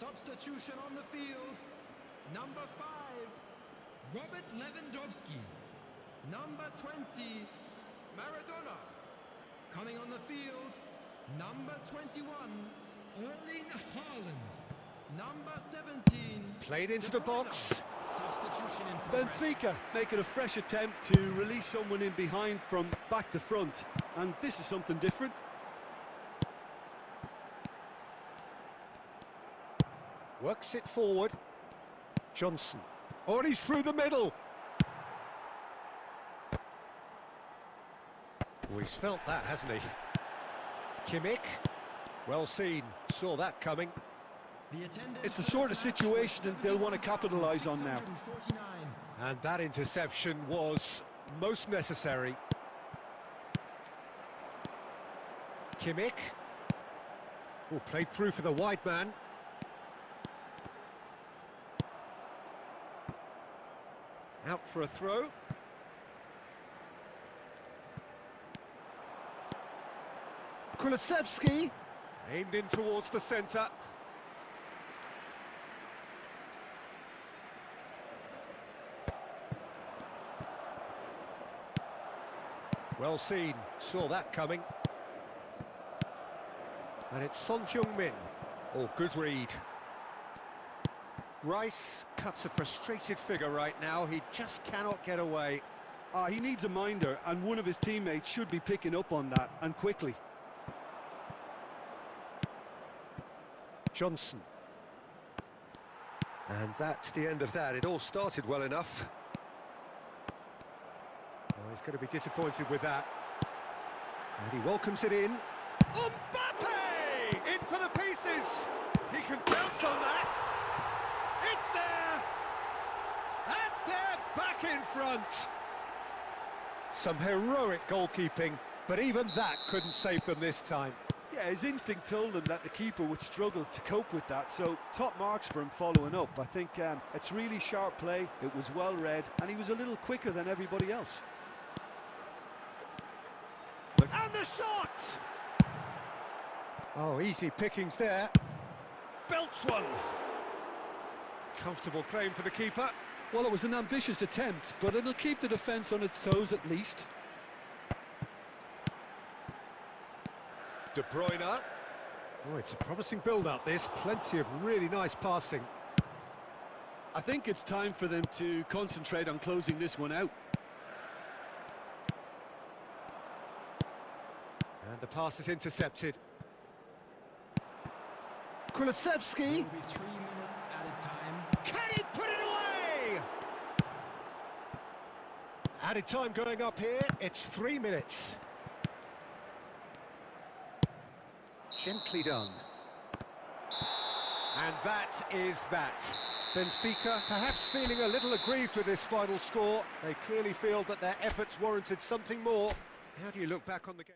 Substitution on the field. Number 5, Robert Lewandowski. Number 20, Maradona. Coming on the field, number 21, Erling Haaland. Number 17. Played into the box. Substitution in progress. Benfica making a fresh attempt to release someone in behind from back to front. And this is something different. Works it forward. Johnson. Oh, and he's through the middle. Oh, he's felt that, hasn't he? Kimmich. Well seen. Saw that coming. It's the sort of situation that they'll want to capitalise on now. And that interception was most necessary. Kimmich. Oh, played through for the wide man. Out for a throw. Kulusevski aimed in towards the centre. Well seen, saw that coming. And it's Son Heung-min. Oh, good read. Rice cuts a frustrated figure right now. He just cannot get away. He needs a minder, and one of his teammates should be picking up on that, and quickly. Johnson. And that's the end of that. It all started well enough. Oh, he's going to be disappointed with that. And he welcomes it in. Mbappe! In for the pieces! He can bounce on that. It's there! And they're back in front. Some heroic goalkeeping, but even that couldn't save them this time. Yeah, his instinct told him that the keeper would struggle to cope with that, so top marks for him following up. I think it's really sharp play, it was well read, and he was a little quicker than everybody else. And the shot! Oh, easy pickings there. Belts one. Comfortable claim for the keeper. Well, it was an ambitious attempt, but it'll keep the defence on its toes at least. De Bruyne. Oh, it's a promising build-up, this. Plenty of really nice passing. I think it's time for them to concentrate on closing this one out. And the pass is intercepted. Kulusevski. Will be 3 minutes at a time. Can he put it away? Added time going up here. It's 3 minutes. Gently done. And that is that. Benfica perhaps feeling a little aggrieved with this final score. They clearly feel that their efforts warranted something more. How do you look back on the game?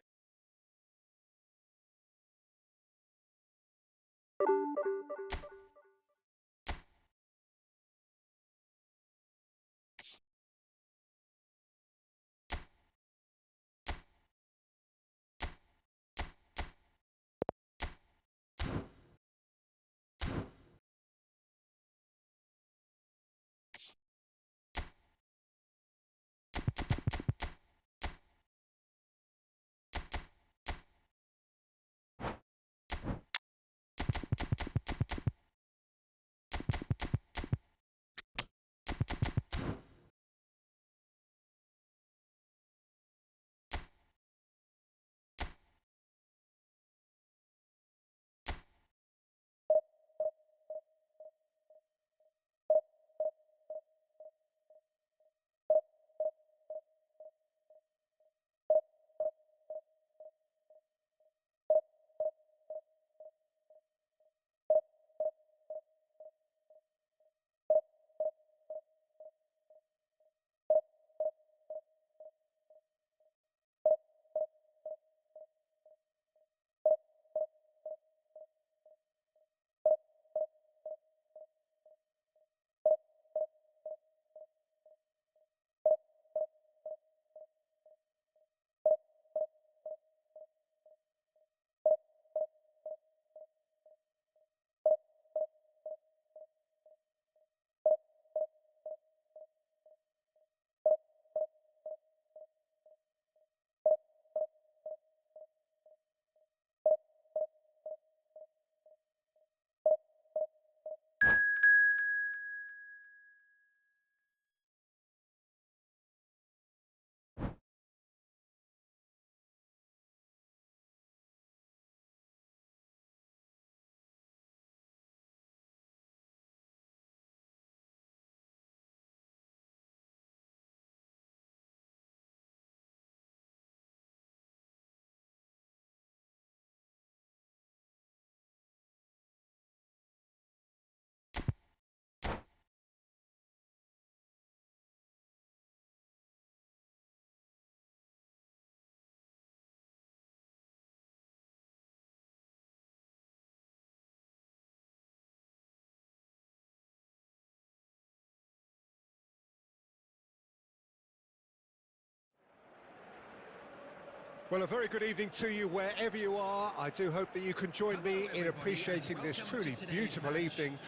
Well, a very good evening to you wherever you are. I do hope that you can join me in appreciating this truly beautiful evening.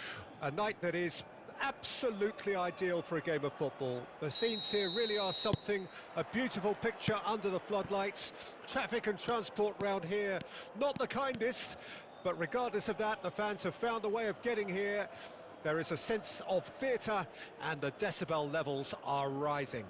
A night that is absolutely ideal for a game of football. The scenes here really are something, a beautiful picture under the floodlights. Traffic and transport round here, not the kindest, but regardless of that, the fans have found a way of getting here. There is a sense of theatre, and the decibel levels are rising.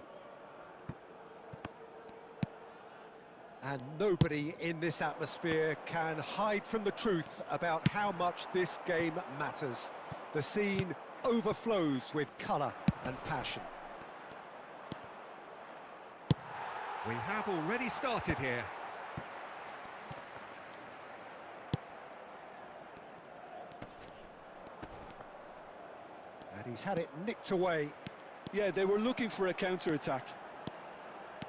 And nobody in this atmosphere can hide from the truth about how much this game matters. The scene overflows with colour and passion. We have already started here. And he's had it nicked away. Yeah, they were looking for a counter-attack.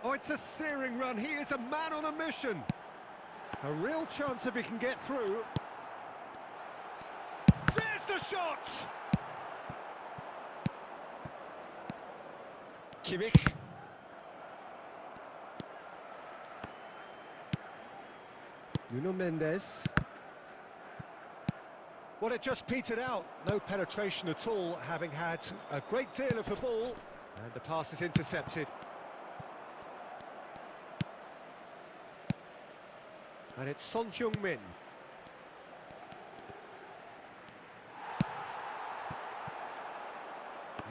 Oh, it's a searing run. He is a man on a mission. A real chance if he can get through. There's the shot! Kimmich. Nuno Mendes. Well, it just petered out. No penetration at all, having had a great deal of the ball. And the pass is intercepted. And it's Son Heung-min.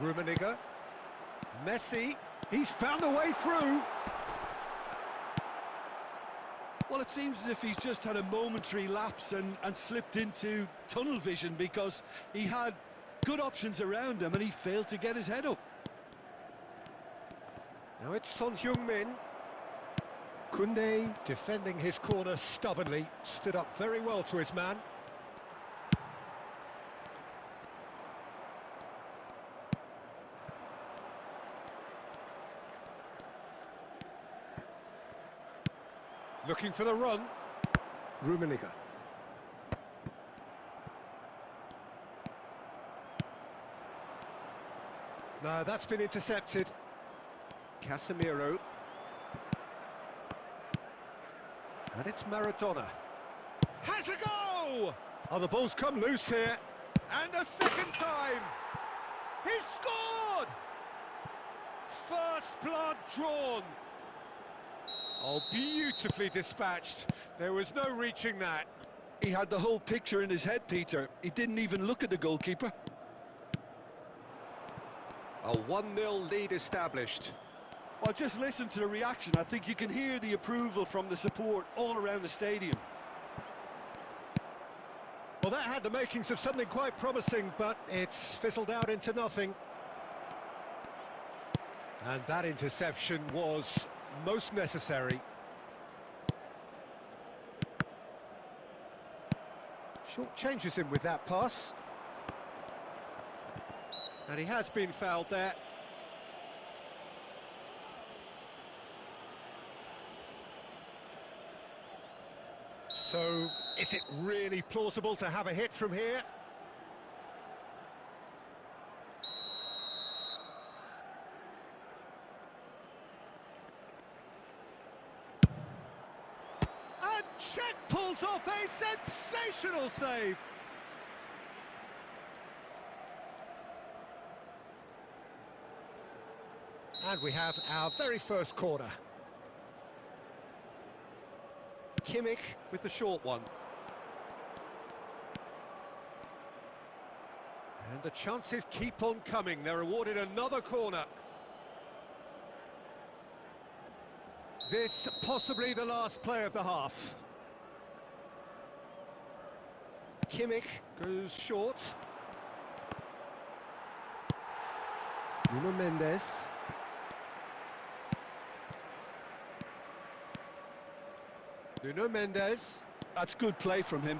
Rummenigge. Messi. He's found a way through. Well, it seems as if he's just had a momentary lapse and slipped into tunnel vision, because he had good options around him and he failed to get his head up. Now it's Son Heung-min. Koundé defending his corner stubbornly, stood up very well to his man. Looking for the run. Rummenigge. No, that's been intercepted. Casemiro. And it's Maradona. Has a go! Oh, the ball's come loose here. And a second time. He's scored! First blood drawn. Oh, beautifully dispatched. There was no reaching that. He had the whole picture in his head, Peter. He didn't even look at the goalkeeper. A 1-0 lead established. Well, just listen to the reaction. I think you can hear the approval from the support all around the stadium. Well, that had the makings of something quite promising, but it's fizzled out into nothing. And that interception was most necessary. Short changes him with that pass. And he has been fouled there. So, is it really plausible to have a hit from here? And Czech pulls off a sensational save. And we have our very first corner. Kimmich with the short one. And the chances keep on coming. They're awarded another corner. This possibly the last play of the half. Kimmich goes short. Nuno Mendes. Nuno Mendes. That's good play from him.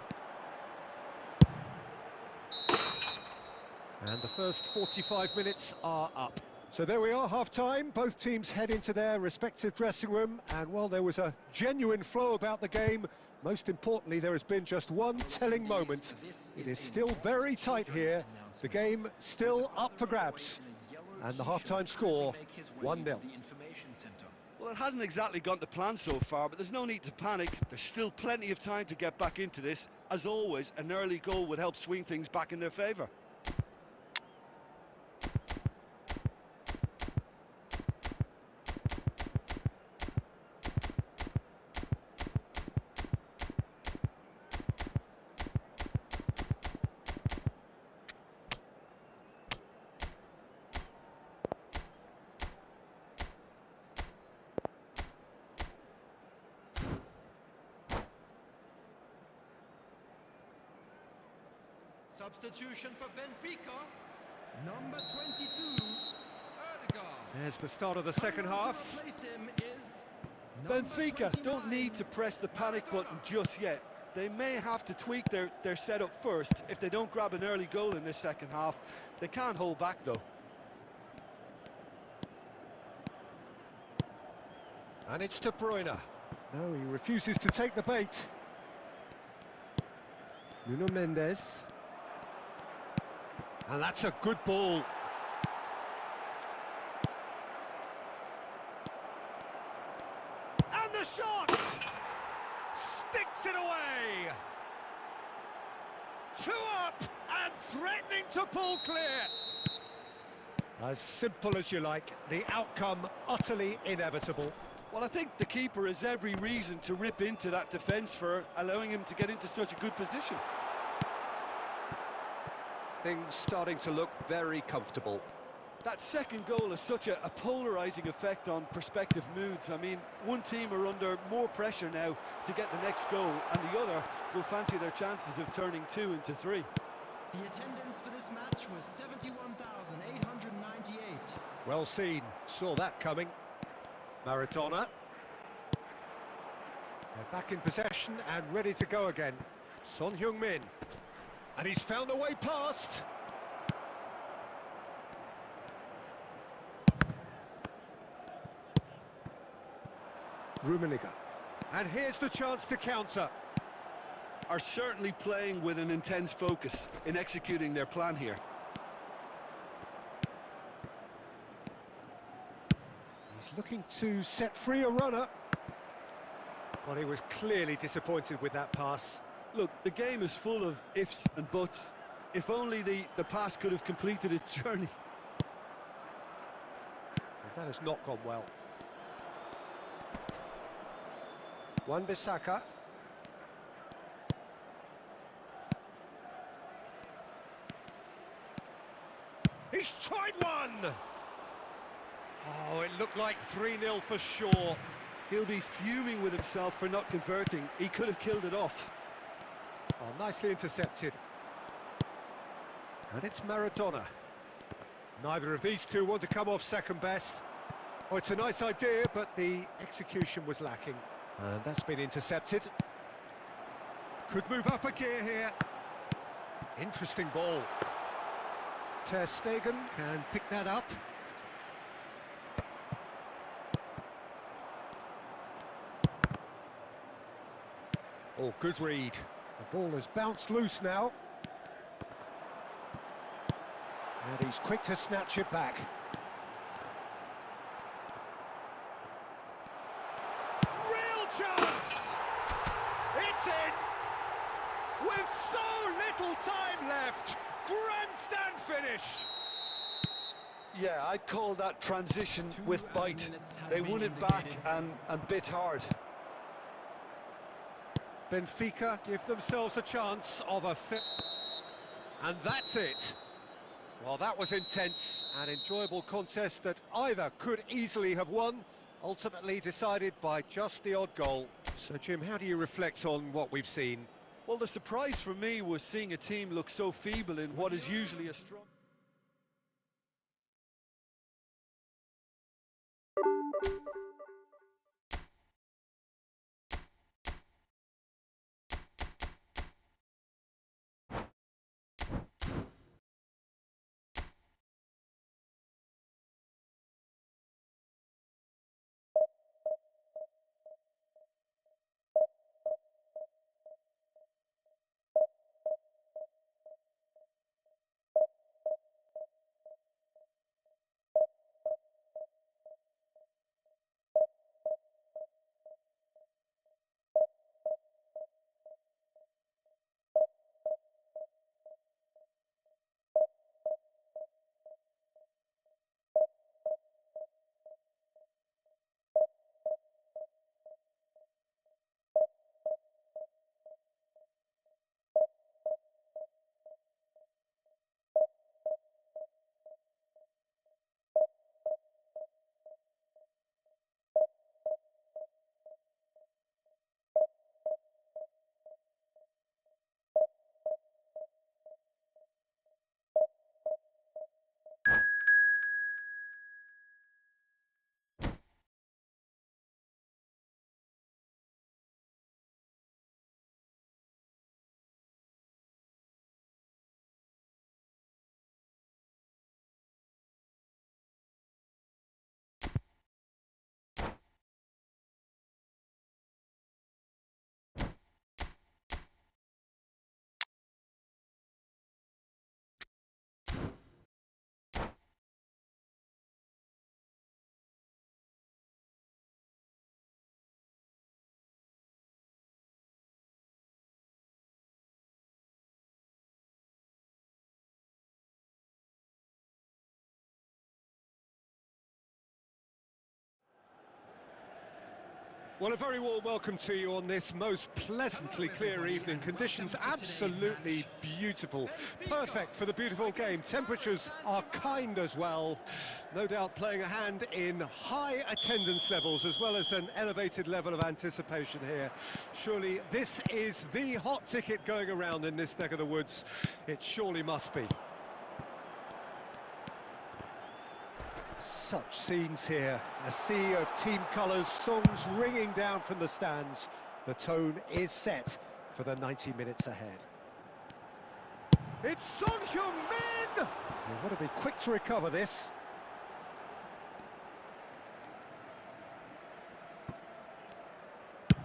And the first 45 minutes are up. So there we are, half-time. Both teams head into their respective dressing room. And while there was a genuine flow about the game, most importantly, there has been just one telling moment. It is still very tight here. The game still up for grabs. And the half-time score, 1-0. Well, it hasn't exactly gone to plan so far, but there's no need to panic. There's still plenty of time to get back into this. As always, an early goal would help swing things back in their favour. Substitution for Benfica. Number 22, Erdegaard. There's the start of the second half. To replace him is number Benfica don't 29, need to press the panic button just yet. They may have to tweak their setup first if they don't grab an early goal in this second half. They can't hold back though. And it's De Bruyne. No, he refuses to take the bait. Nuno Mendes. And that's a good ball. And the shot! Sticks it away! 2 up and threatening to pull clear. As simple as you like, the outcome utterly inevitable. Well, I think the keeper has every reason to rip into that defence for allowing him to get into such a good position. Things starting to look very comfortable. That second goal has such a polarising effect on prospective moods. I mean, one team are under more pressure now to get the next goal, and the other will fancy their chances of turning 2 into 3. The attendance for this match was 71,898. Well seen, saw that coming. Maradona. They're back in possession and ready to go again. Son Heung-min. And he's found a way past. Rummenigge. And here's the chance to counter. Are certainly playing with an intense focus in executing their plan here. He's looking to set free a runner. Well, he was clearly disappointed with that pass. Look, the game is full of ifs and buts. If only the pass could have completed its journey. Well, that has not gone well. Wan-Bissaka. He's tried one! Oh, it looked like 3-0 for sure. He'll be fuming with himself for not converting. He could have killed it off. Oh, nicely intercepted. And it's Maradona. Neither of these two want to come off second best. Oh, it's a nice idea, but the execution was lacking. And that's been intercepted. Could move up a gear here. Interesting ball. Ter Stegen can pick that up. Oh, good read. The ball has bounced loose now. And he's quick to snatch it back. Real chance! It's in! With so little time left! Grandstand finish! Yeah, I'd call that transition with bite. They won it back and bit hard. Benfica give themselves a chance of a fit. And that's it. Well, that was intense, an enjoyable contest that either could easily have won, ultimately decided by just the odd goal. So, Jim, how do you reflect on what we've seen? Well, the surprise for me was seeing a team look so feeble in what is usually a strong... Well, a very warm welcome to you on this most pleasantly clear evening. Conditions absolutely beautiful. Perfect for the beautiful game. Temperatures are kind as well. No doubt playing a hand in high attendance levels as well as an elevated level of anticipation here. Surely this is the hot ticket going around in this neck of the woods. It surely must be. Such scenes here, a sea of team colours, songs ringing down from the stands. The tone is set for the 90 minutes ahead. It's Son Heung-min! They want to be quick to recover this.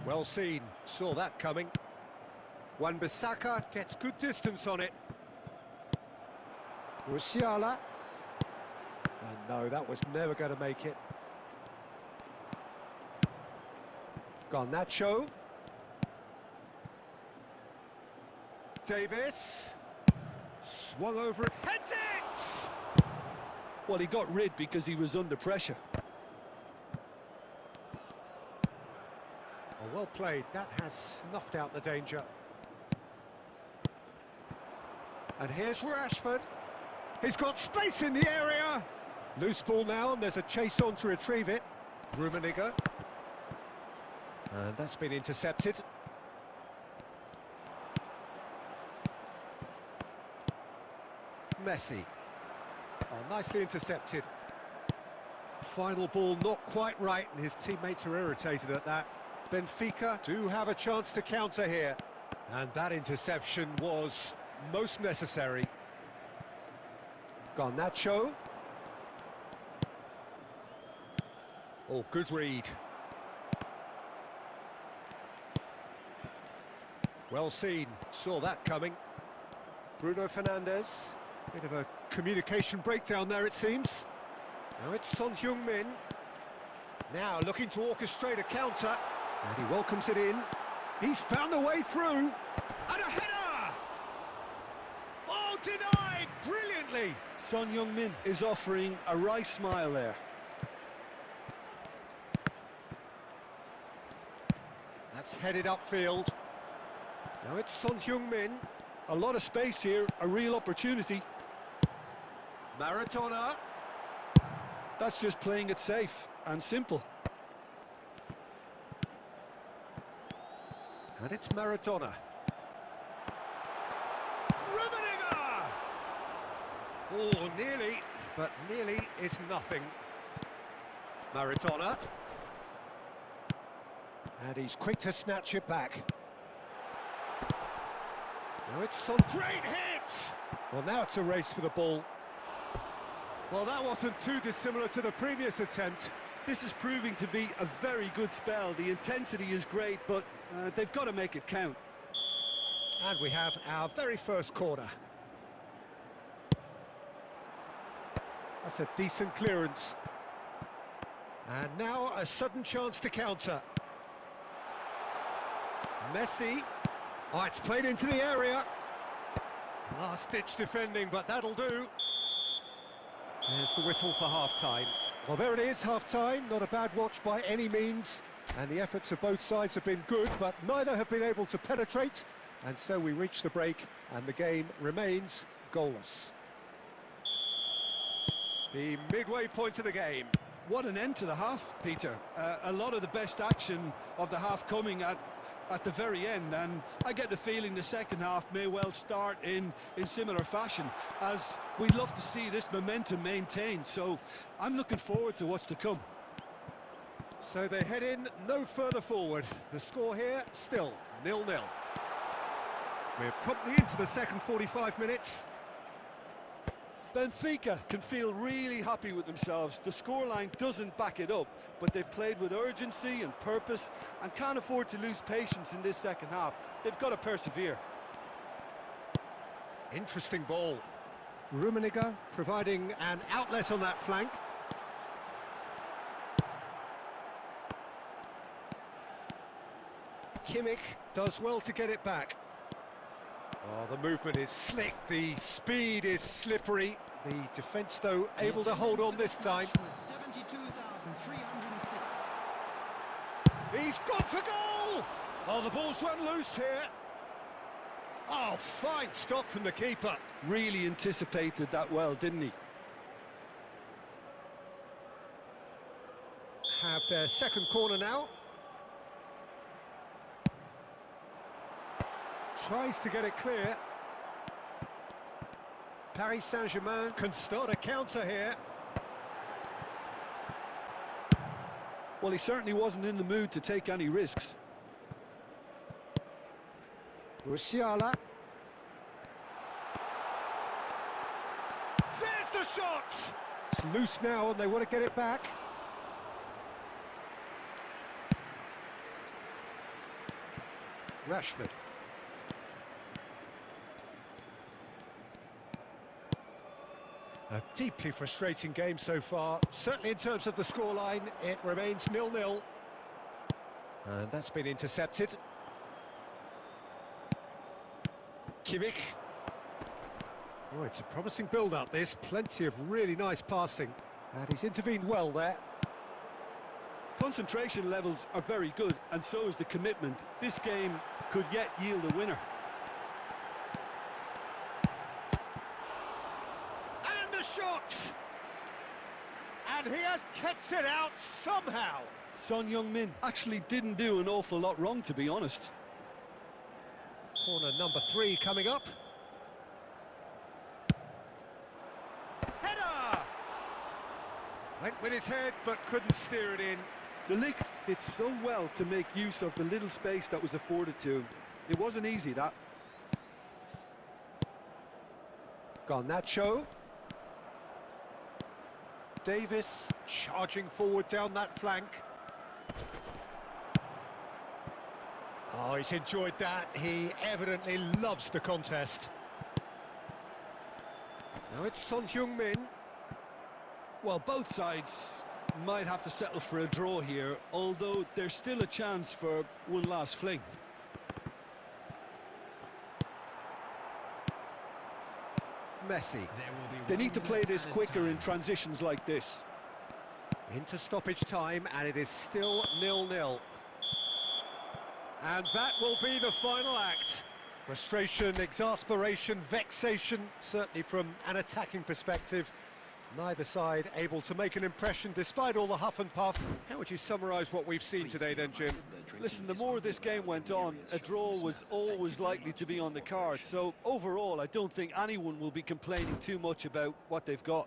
Well seen, saw that coming. Wan-Bissaka gets good distance on it. Musiala. And no, that was never going to make it. Garnacho. Davis. Swung over it. Heads it! Well, he got rid because he was under pressure. Oh, well played. That has snuffed out the danger. And here's Rashford. He's got space in the area. Loose ball now, and there's a chase on to retrieve it. Rummenigge. And that's been intercepted. Messi. Oh, nicely intercepted. Final ball not quite right, and his teammates are irritated at that. Benfica do have a chance to counter here. And that interception was most necessary. Garnacho. Oh, good read. Well seen, saw that coming. Bruno Fernandes. Bit of a communication breakdown there, it seems. Now it's Son Heung-min. Now looking to orchestrate a counter. And he welcomes it in. He's found a way through. And a header! Oh, denied brilliantly. Son Heung-min is offering a wry smile there. That's headed upfield. Now it's Son Heung-min. A lot of space here, a real opportunity. Maradona. That's just playing it safe and simple. And it's Maradona. Rummenigge! Oh, nearly, but nearly is nothing. Maradona. And he's quick to snatch it back. Now it's some great hit! Well, now it's a race for the ball. Well, that wasn't too dissimilar to the previous attempt. This is proving to be a very good spell. The intensity is great, but they've got to make it count. And we have our very first corner. That's a decent clearance. And now a sudden chance to counter. Messi. Oh, it's played into the area. Last-ditch defending, but that'll do. There's the whistle for half-time. Well, there it is, half-time. Not a bad watch by any means. And the efforts of both sides have been good, but neither have been able to penetrate. And so we reach the break, and the game remains goalless. The midway point of the game. What an end to the half, Peter. A lot of the best action of the half coming at the very end, and I get the feeling the second half may well start in similar fashion, as we'd love to see this momentum maintained. So I'm looking forward to what's to come. So they head in no further forward. The score here still 0-0. We're promptly into the second 45 minutes. Benfica can feel really happy with themselves. The scoreline doesn't back it up, but they've played with urgency and purpose and can't afford to lose patience in this second half. They've got to persevere. Interesting ball. Rummenigge providing an outlet on that flank. Kimmich does well to get it back. Oh, the movement is slick, the speed is slippery. The defence, though, able to hold on this time. He's gone for goal! Oh, the ball's run loose here. Oh, fine stop from the keeper. Really anticipated that well, didn't he? Have their second corner now. Tries to get it clear. Paris Saint-Germain can start a counter here. Well, he certainly wasn't in the mood to take any risks. Musiala. There's the shot! It's loose now and they want to get it back. Rashford. A deeply frustrating game so far. Certainly in terms of the scoreline, it remains 0-0. And that's been intercepted. Kimmich. Oh, it's a promising build-up, this. Plenty of really nice passing. And he's intervened well there. Concentration levels are very good, and so is the commitment. This game could yet yield a winner. And a shot! And he has kept it out somehow. Son Heung-min actually didn't do an awful lot wrong, to be honest. Corner number 3 coming up. Header! Went with his head, but couldn't steer it in. De Ligt did so well to make use of the little space that was afforded to him. It wasn't easy, that. Garnacho. Davis charging forward down that flank. Oh, he's enjoyed that. He evidently loves the contest. Now it's Son Heung-min. Well, both sides might have to settle for a draw here, although there's still a chance for one last fling. Messi. They need to play this quicker in transitions like this. Into stoppage time, and it is still 0-0. And that will be the final act. Frustration, exasperation, vexation, certainly from an attacking perspective. Neither side able to make an impression despite all the huff and puff. How would you summarise what we've seen today then, Jim? Listen, the more this game went on, a draw was always likely to be on the card. So overall, I don't think anyone will be complaining too much about what they've got.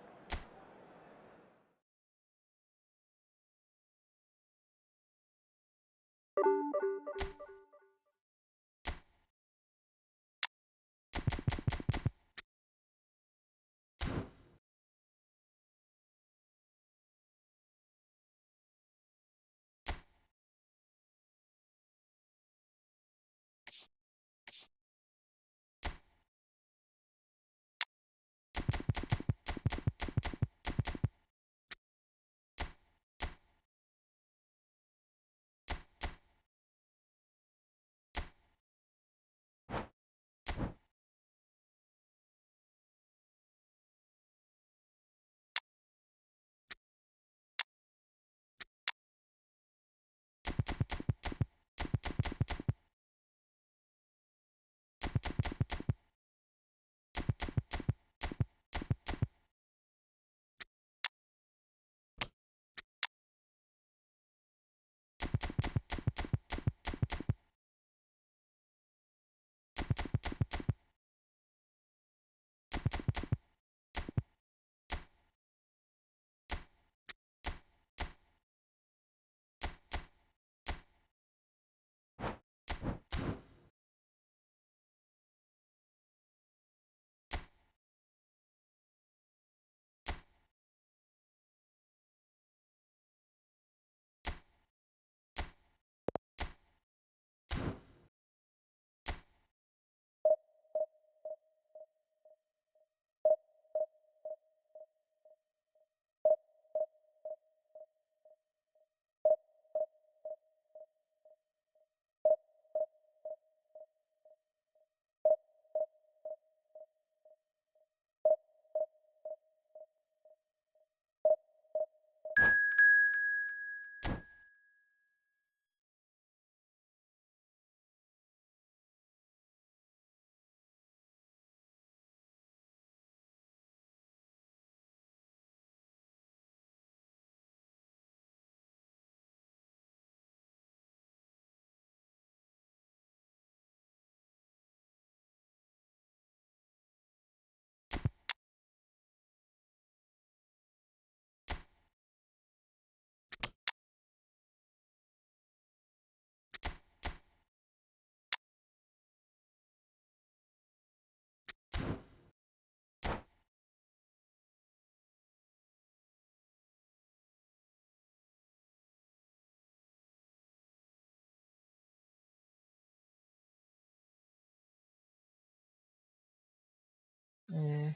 ए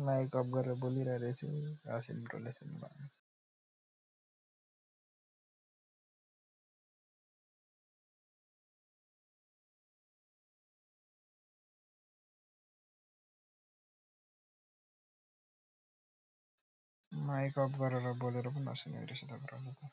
mic off गरेर बोलिरहेको रहेछु आसिम ब्रोले सुन्नुभयो mic off गरेर बोलेर पनि नसुनेको रहेछ त ब्रोले त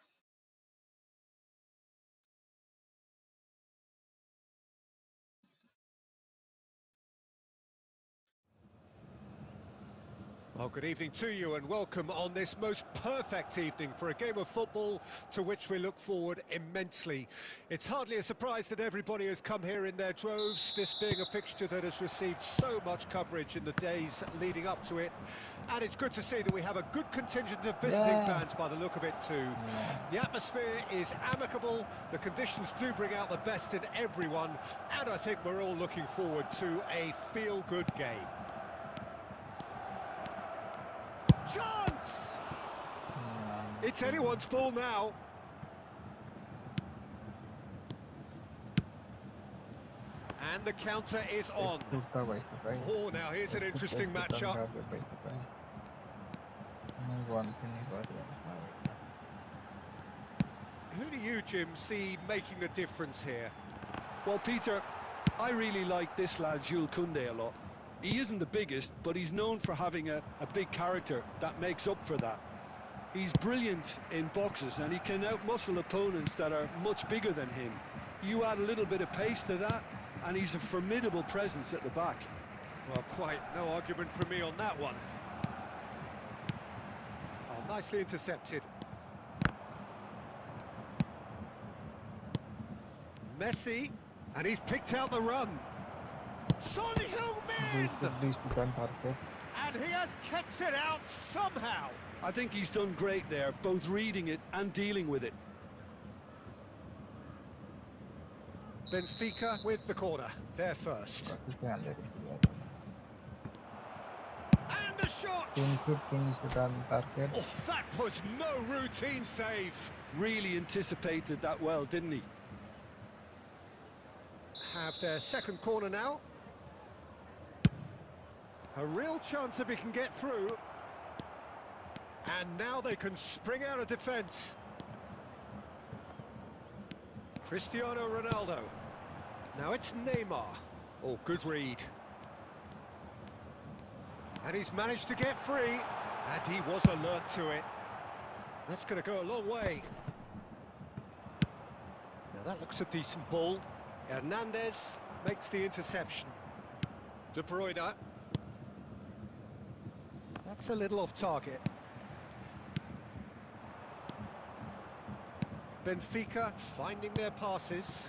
Well, good evening to you and welcome on this most perfect evening for a game of football to which we look forward immensely. It's hardly a surprise that everybody has come here in their droves, this being a fixture that has received so much coverage in the days leading up to it. And it's good to see that we have a good contingent of visiting fans by the look of it too. The atmosphere is amicable, the conditions do bring out the best in everyone, and I think we're all looking forward to a feel-good game. Chance! It's anyone's ball now. And the counter is on. Oh, now here's an interesting matchup. Who do you, Jim, see making the difference here? Well, Peter, I really like this lad, Jules Koundé, a lot. He isn't the biggest, but he's known for having a big character that makes up for that. He's brilliant in boxes and he can outmuscle opponents that are much bigger than him. You add a little bit of pace to that and he's a formidable presence at the back. Well, quite no argument from me on that one. Oh, nicely intercepted. Messi, and he's picked out the run. Son Heung-min! And he has kept it out somehow. I think he's done great there, both reading it and dealing with it. Benfica with the corner, there first. And a shot! Oh, that was no routine save. Really anticipated that well, didn't he? Have their second corner now. A real chance if he can get through. And now they can spring out of defence. Cristiano Ronaldo. Now it's Neymar. Oh, good read. And he's managed to get free. And he was alert to it. That's going to go a long way. Now that looks a decent ball. Hernandez makes the interception. De Bruyne. That's a little off target. Benfica finding their passes.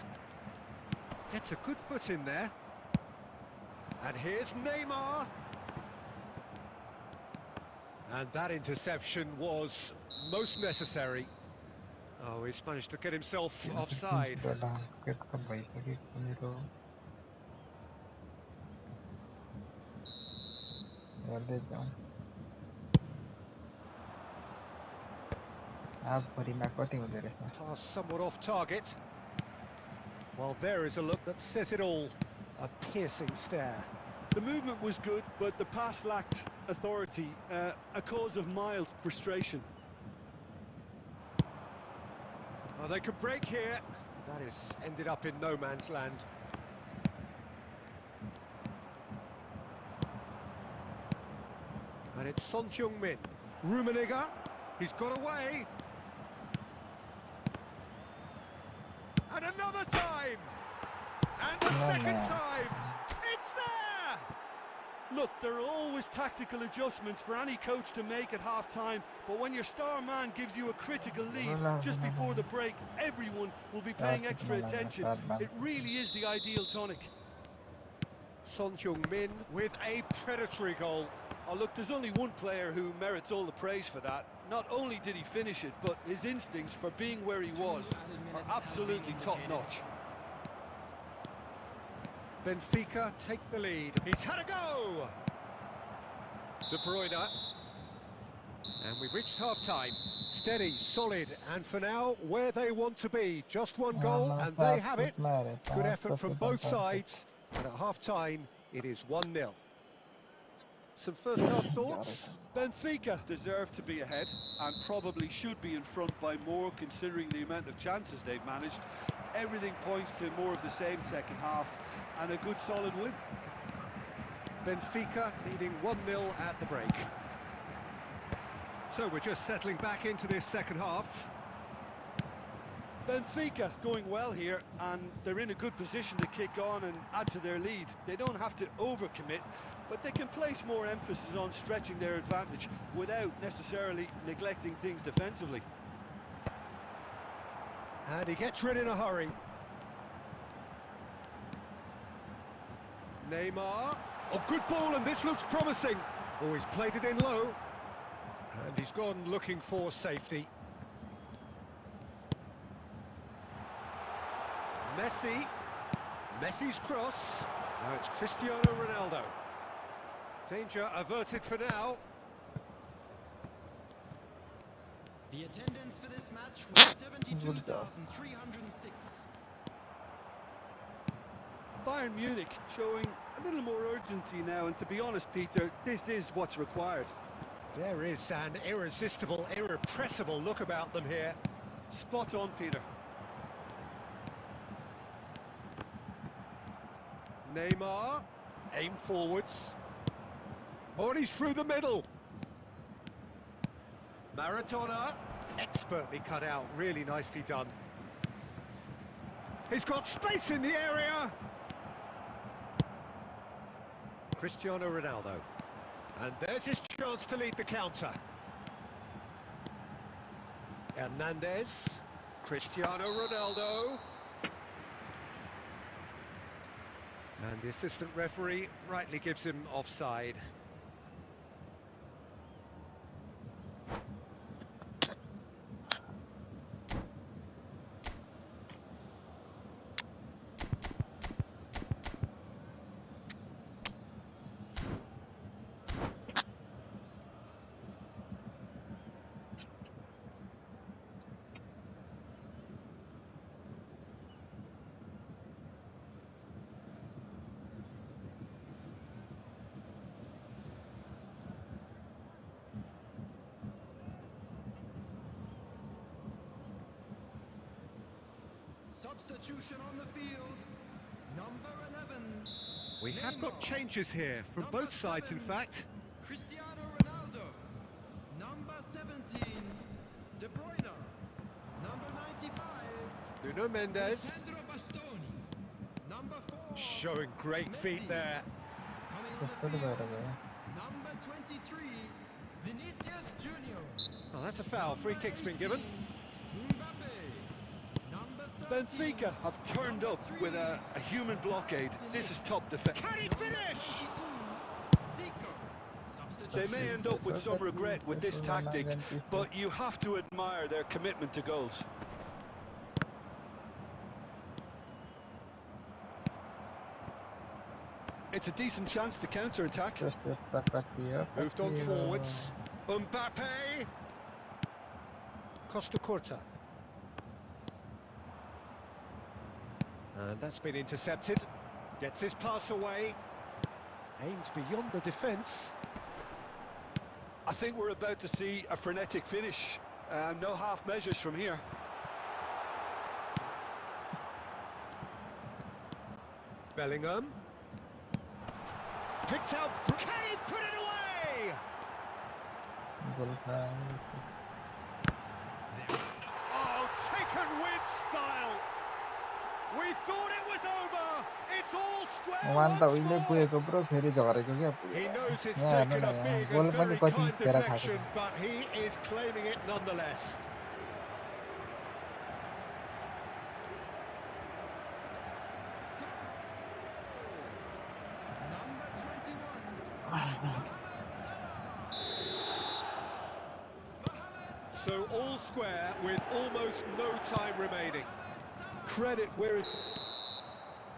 Gets a good foot in there. And here's Neymar. And that interception was most necessary. Oh, he's managed to get himself offside. Pass somewhat off target. Well, there is a look that says it all. A piercing stare. The movement was good, but the pass lacked authority, a cause of mild frustration. Oh, they could break here. That is ended up in no man's land. And it's Son Heung-min. Rummenigge. He's got away. And another time. And the second time. It's there! Look, there are always tactical adjustments for any coach to make at half-time, but when your star man gives you a critical lead just before the break, everyone will be paying extra attention. It really is the ideal tonic. Son Heung-min with a predatory goal. Oh, look, there's only one player who merits all the praise for that. Not only did he finish it, but his instincts for being where he was are absolutely top-notch. Benfica take the lead. He's had a go! De Bruyne. And we've reached half-time. Steady, solid, and for now, where they want to be. Just one goal, and they have it. Good effort from both sides, and at half-time, it is 1-0. Some first half thoughts? Benfica deserve to be ahead and probably should be in front by more considering the amount of chances they've managed. Everything points to more of the same second half and a good solid win. Benfica leading 1-0 at the break. So we're just settling back into this second half. Benfica going well here, and they're in a good position to kick on and add to their lead. They don't have to overcommit, but they can place more emphasis on stretching their advantage without necessarily neglecting things defensively. And he gets rid in a hurry. Neymar. Oh, good ball, and this looks promising. Oh, he's played it in low. And he's gone looking for safety. Messi. Messi's cross. Now it's Cristiano Ronaldo. Danger averted for now. The attendance for this match was 72,306. Bayern Munich showing a little more urgency now, and to be honest, Peter, this is what's required. There is an irresistible, irrepressible look about them here. Spot on, Peter. Neymar, aim forwards. Oh, and he's through the middle. Maradona, expertly cut out, really nicely done. He's got space in the area. Cristiano Ronaldo. And there's his chance to lead the counter. Hernandez, Cristiano Ronaldo. And the assistant referee rightly gives him offside. Substitution on the field. Number 11. We have got changes here from Number both sides, in 7, fact. Cristiano Ronaldo. Number 17, De Bruyne. Number 95, Nuno Mendes Sandro Bastoni. Number 4, showing great feet there. coming on the field. Number 23, Vinicius Junior. Oh, that's a foul. Free kick's been given. Mbappe. Number 13, Benfica have turned up with a human blockade. This is top defense. Can he finish? Zico. They may end up with some regret with this tactic, but you have to admire their commitment to goals. It's a decent chance to counter-attack. Moved on forwards. Mbappe. Costa Curta. And that's been intercepted. Gets his pass away. Aims beyond the defence. I think we're about to see a frenetic finish. No half measures from here. Bellingham. Picked out. Can he put it away? Oh, taken with style. We thought it was over. It's all square once more. He knows it's taken a big and very kind deflection, but he is claiming it nonetheless. So all square with almost no time remaining. Credit where it...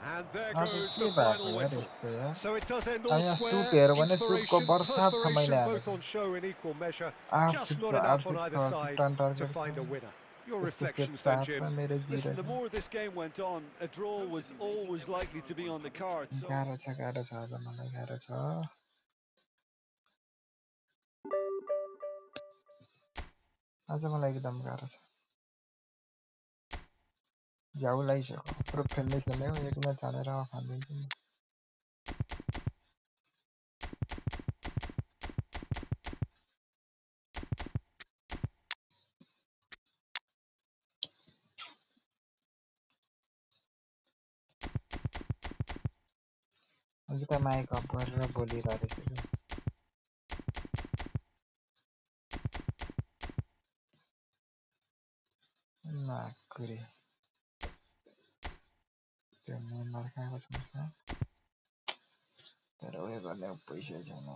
And there goes the final whistle. So it does end all square. Inspiration, perspiration, both on show in equal measure. Just not enough on either side to find a winner. Your reflections then, Jim? Listen, the more this game went on, a draw was always likely to be on the cards. So आज मलाई एकदम गाह्रो छ झ्याउ लागिसक्यो पुरो खेल्दै खेल्दै हो एक म्याच हालेर फाल्दिन्छु नि अघि त माइक अफ गरेर बोलिरहेको रहेछ नाकुरी त्यो नेमर खाएको छ तर उयो गर्ने पैसा छैन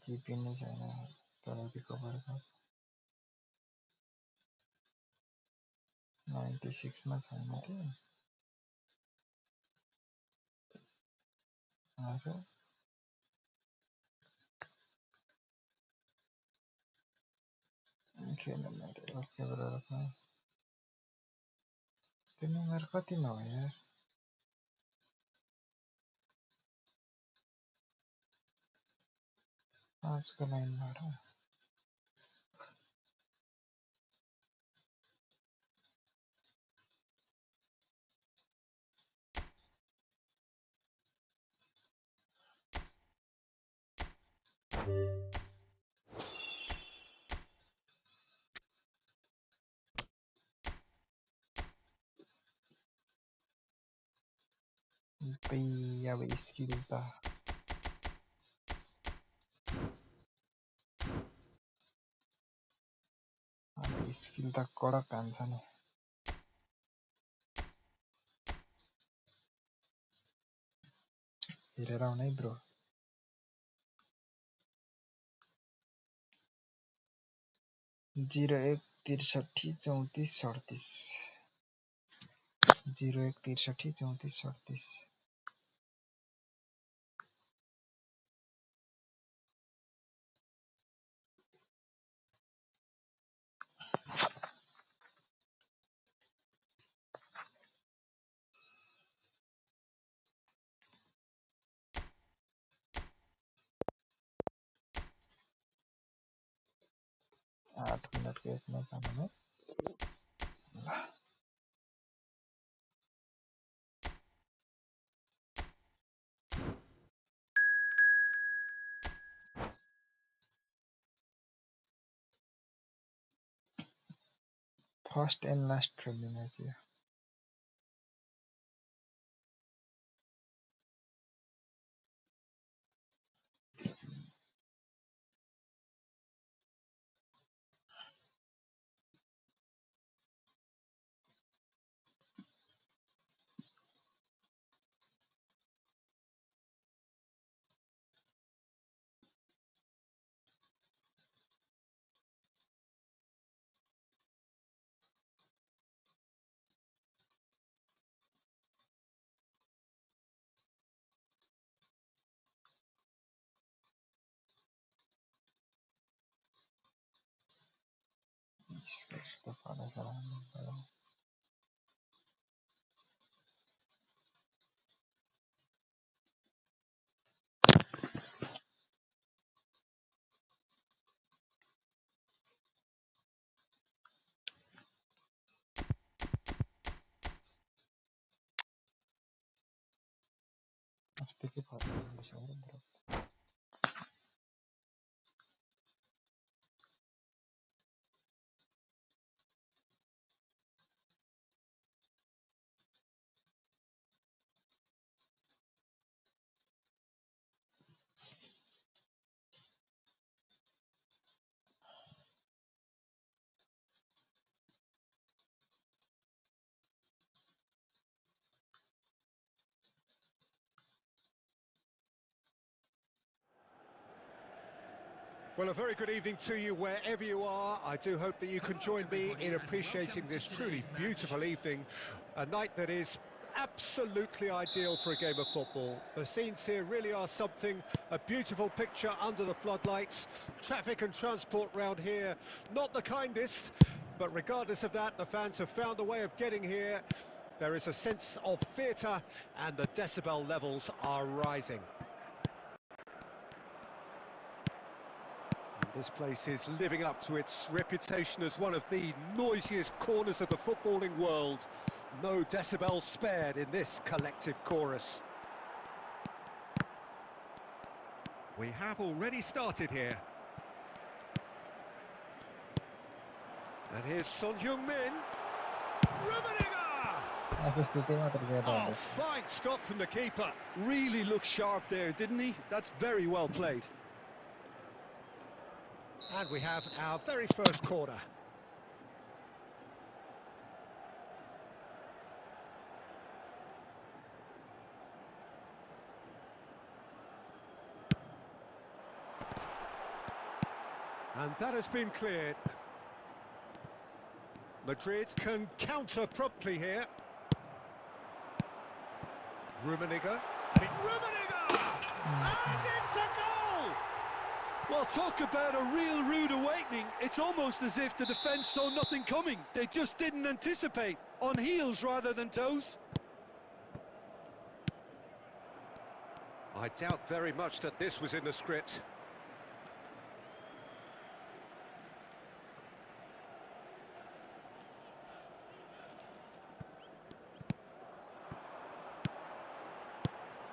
जिपी नै छैन तलदेखि कभर 96 मा छैन कि अरे खेल मेरो फेभरेटमा त्यो नम्बर कतिमा हो यार 5 को लाइनबाट अब स्किल त कडक हान्छ नि हेरेर आउनु है ब्रो 01633430 01633430 8 मिनटको एक म्याच हाल्नु है फर्स्ट एन्ड लास्ट खेल्ने म्याच यो यस्तो फरक छ अस्तिकै फरक छ bro Well, a very good evening to you wherever you are. I do hope that you can join me in appreciating this truly beautiful evening, a night that is absolutely ideal for a game of football. The scenes here really are something, a beautiful picture under the floodlights. Traffic and transport round here, not the kindest, but regardless of that, the fans have found a way of getting here. There is a sense of theatre and the decibel levels are rising. This place is living up to its reputation as one of the noisiest corners of the footballing world. No decibels spared in this collective chorus. We have already started here. And here's Son Heung-min. Rummenigge! Oh, fine stop from the keeper. Really looked sharp there, didn't he? That's very well played. And we have our very first corner. And that has been cleared. Madrid can counter promptly here. Rummenigge. Rummenigge! And it's a goal! Well, talk about a real rude awakening. It's almost as if the defence saw nothing coming. They just didn't anticipate. On heels rather than toes. I doubt very much that this was in the script.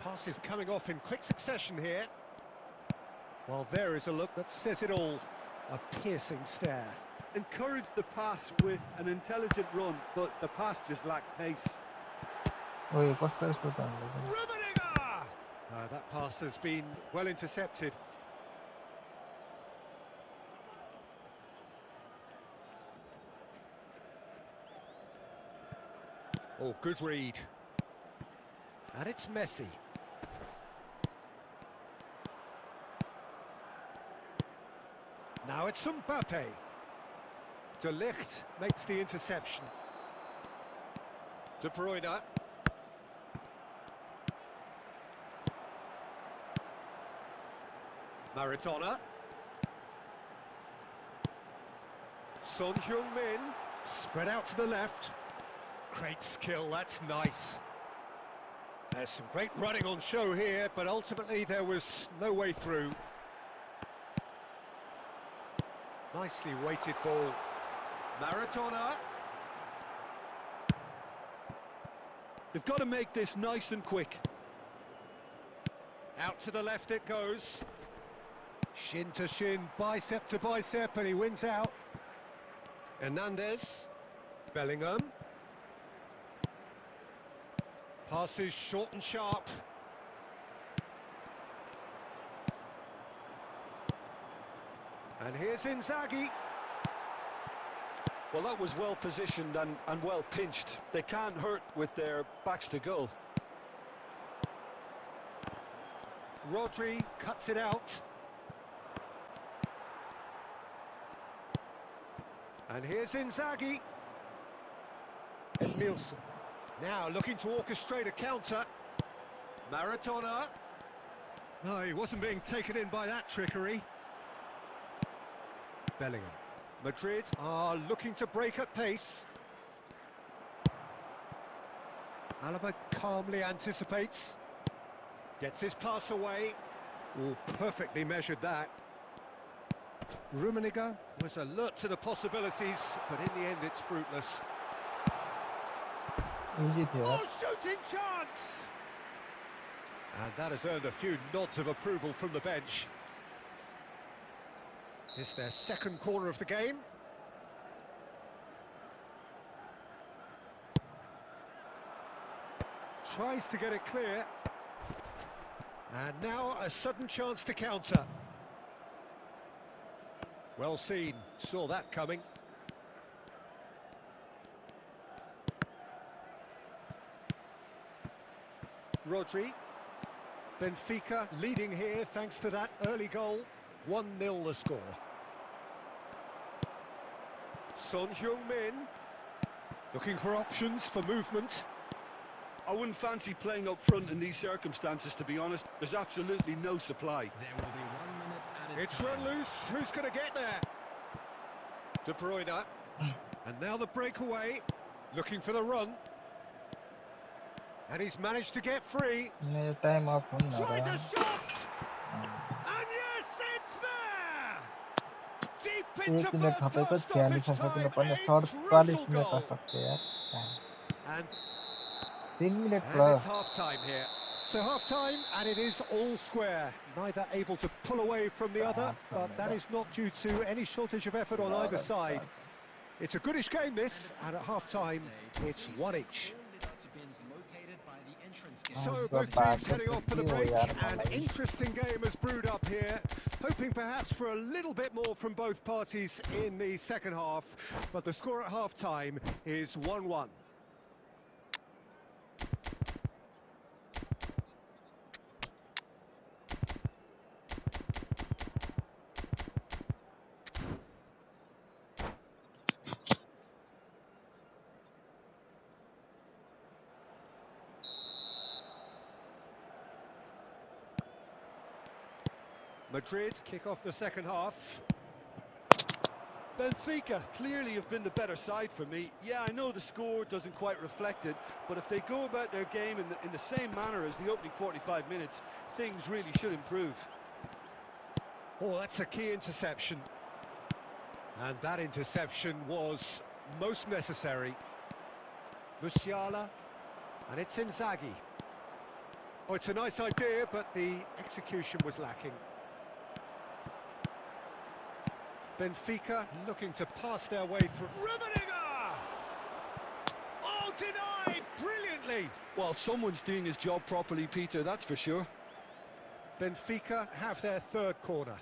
Passes coming off in quick succession here. Well, there is a look that says it all. A piercing stare. Encouraged the pass with an intelligent run, but the pass just lacked pace. Rummenigge! That pass has been well intercepted. Oh, good read. And it's Messi. Now it's Mbappe. De Ligt makes the interception. De Bruyne. Maradona. Son Heung-min. Spread out to the left. Great skill, that's nice. There's some great running on show here, but ultimately there was no way through. Nicely weighted ball. Maradona. They've got to make this nice and quick. Out to the left it goes. Shin to shin, bicep to bicep, and he wins out. Hernandez. Bellingham. Passes short and sharp. And here's Inzaghi. Well, that was well positioned and well pinched. They can't hurt with their backs to goal. Rodri cuts it out. And here's Inzaghi. Nielsen. Now looking to orchestrate a counter. Maradona. No, he wasn't being taken in by that trickery. Bellingham. Madrid are looking to break at pace. Alaba calmly anticipates. Gets his pass away. Oh, perfectly measured that. Rummenigge was alert to the possibilities, but in the end it's fruitless. Oh, shooting chance! And that has earned a few nods of approval from the bench. It's their second corner of the game. Tries to get it clear. And now a sudden chance to counter. Well seen, saw that coming. Rodri. Benfica leading here thanks to that early goal. 1-0 the score. Son Heung-min. Looking for options for movement. I wouldn't fancy playing up front in these circumstances, to be honest. There's absolutely no supply. There will be 1 minute added It's time. run loose. Who's going to get there? De Bruyne. And now the breakaway. Looking for the run. And he's managed to get free. Time up. Tries a shot! And yes, it's there! into 1 minute first थपेको half 46 stoppage सकिनु time. पर्ने A 47 brutal मिनटमा goal. सक्यो यार And 3 minute And भयो it's half-time here. So half-time, and it is all square. Neither able to pull away from the other, but that is not due to any shortage of effort on either side. It's a goodish game, this, and at half-time, it's one each. So both teams heading off for the break. An interesting game has brewed up here, hoping perhaps for a little bit more from both parties in the second half, but the score at half-time is 1-1. Madrid kick off the second half. Benfica clearly have been the better side for me. Yeah, I know the score doesn't quite reflect it, but if they go about their game in the same manner as the opening 45 minutes, things really should improve. Oh, that's a key interception. And that interception was most necessary. Musiala, and it's Inzaghi. Oh, it's a nice idea, but the execution was lacking. Benfica looking to pass their way through. Rummenigge! Oh, denied brilliantly! Well, someone's doing his job properly, Peter, that's for sure. Benfica have their third corner.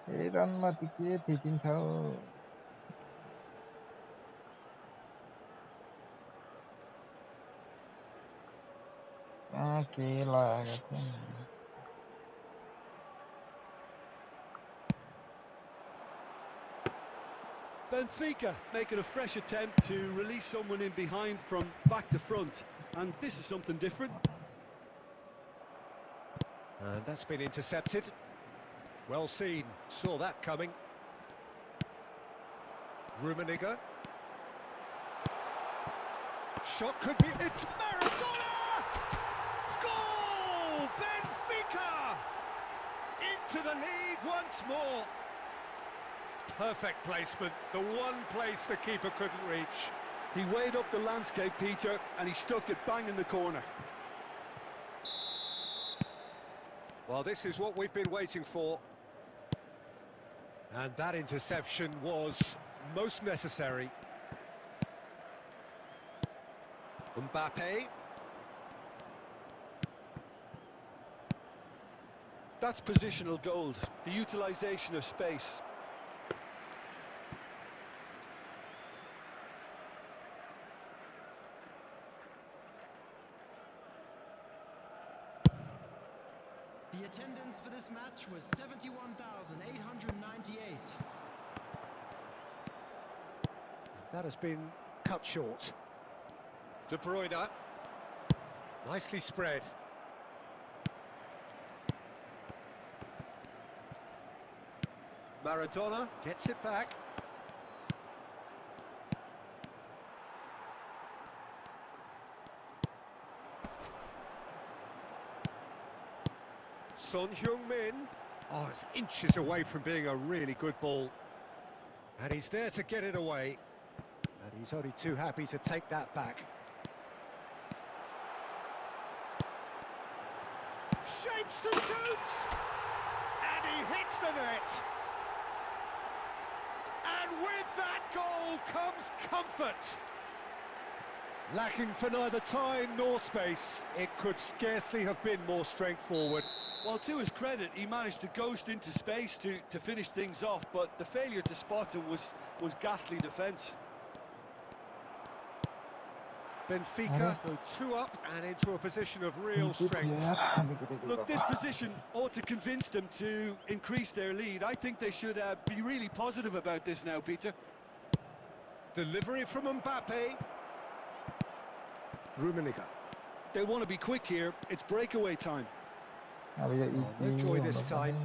ए रनमा ती के थिचिन्छ के लागेको Benfica making a fresh attempt to release someone in behind from back to front, and this is something different. And that's been intercepted. Well seen, saw that coming. Rummenigge. Shot could be... It's Maradona! Goal! Benfica! Into the lead once more. Perfect placement, the one place the keeper couldn't reach. He weighed up the landscape, Peter, and he stuck it bang in the corner. Well, this is what we've been waiting for. And that interception was most necessary. Mbappe. That's positional gold, the utilisation of space. The attendance for this match was 71,898. That has been cut short. De Bruyne. Nicely spread. Maradona gets it back. Son Heung-min. Oh, it's inches away from being a really good ball. And he's there to get it away. And he's only too happy to take that back. Shapes to shoot! And he hits the net! And with that goal comes comfort! Lacking for neither time nor space, it could scarcely have been more straightforward. Well, to his credit, he managed to ghost into space to finish things off, but the failure to spot him was ghastly defence. Benfica go 2 up and into a position of real strength. Look, this position ought to convince them to increase their lead. I think they should be really positive about this now, Peter. Delivery from Mbappe. Rummenigge. They want to be quick here. It's breakaway time. No joy this time.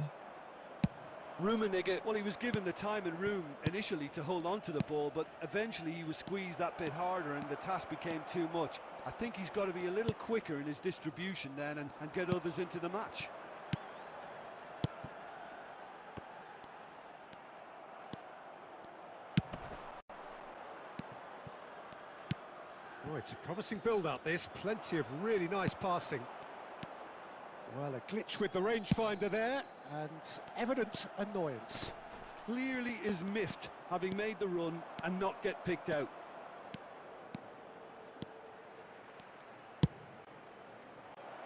Rummenigge, well, he was given the time and room initially to hold on to the ball, but eventually he was squeezed that bit harder and the task became too much. I think he's got to be a little quicker in his distribution then and get others into the match. Oh, it's a promising build-up, this. Plenty of really nice passing. Well, a glitch with the rangefinder there, and evident annoyance. Clearly is miffed, having made the run and not get picked out.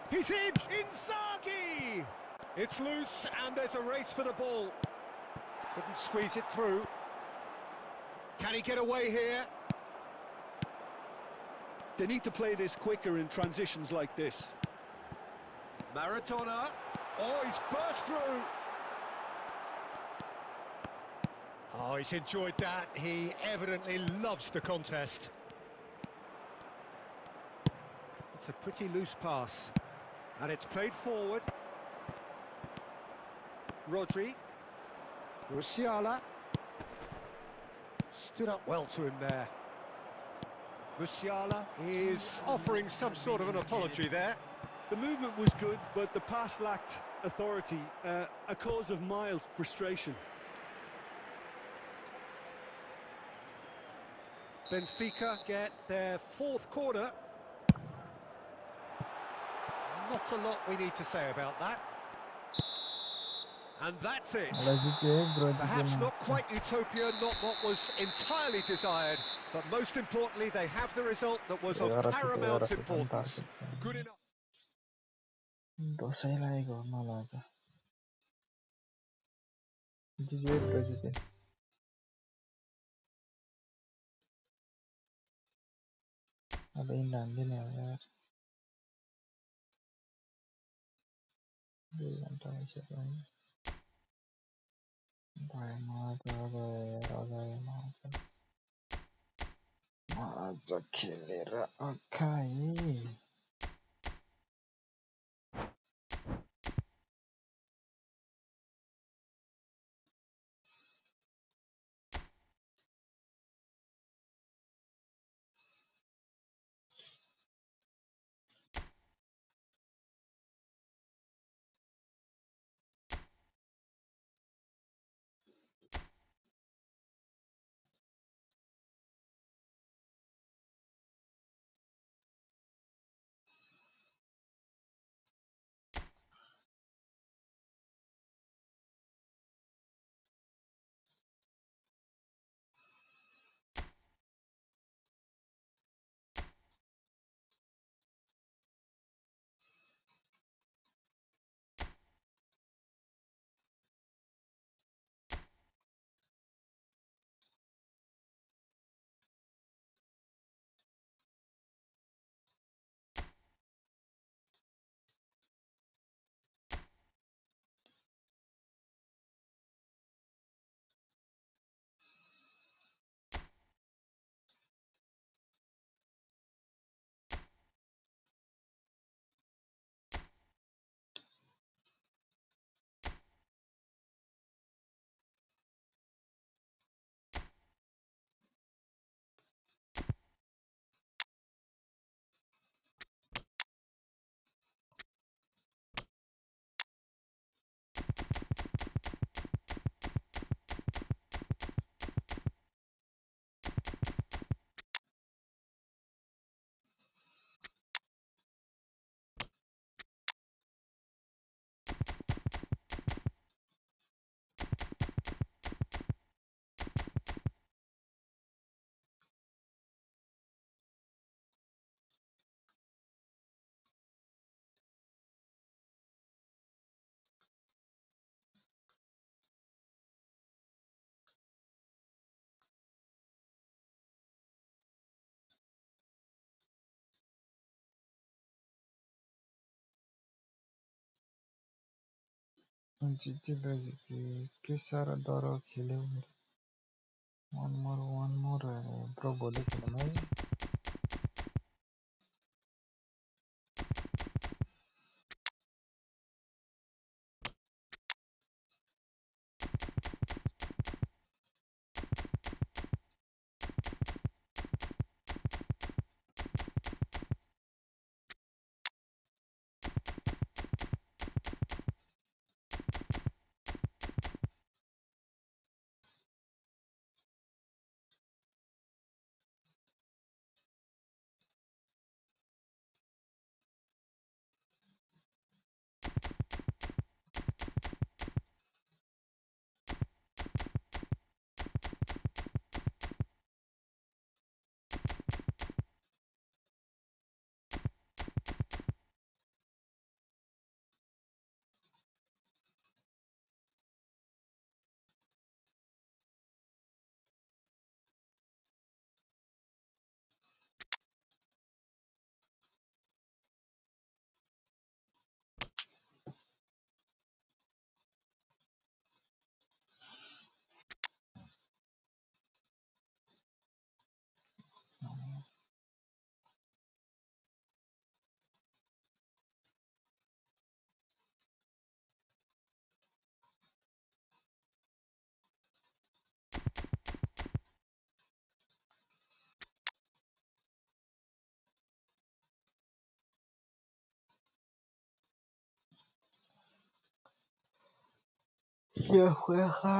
He's in! Inzaghi! It's loose, and there's a race for the ball. Couldn't squeeze it through. Can he get away here? They need to play this quicker in transitions like this. Maradona. Oh, he's burst through. Oh, he's enjoyed that. He evidently loves the contest. It's a pretty loose pass. And it's played forward. Rodri. Musiala. Stood up well to him there. Musiala is offering some sort of an apology there. The movement was good, but the pass lacked authority, a cause of mild frustration. Benfica get their fourth corner. Not a lot we need to say about that. And that's it. Perhaps not quite utopia, not what was entirely desired, but most importantly, they have the result that was of paramount importance. Good enough. दसैँलाई गर्न लाग्यो जिजे president अब यिनीहरू हान्दिने हो यार 2 घन्टा भइसक्यो हैन भएन आज खेलेर अखाइ जिते जिते के सारा डर खेल्यो one more ब्रो भोलि खेलौँ है Ya juega.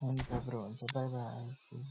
हुन्छ ब्रो हुन्छ बाई बाई।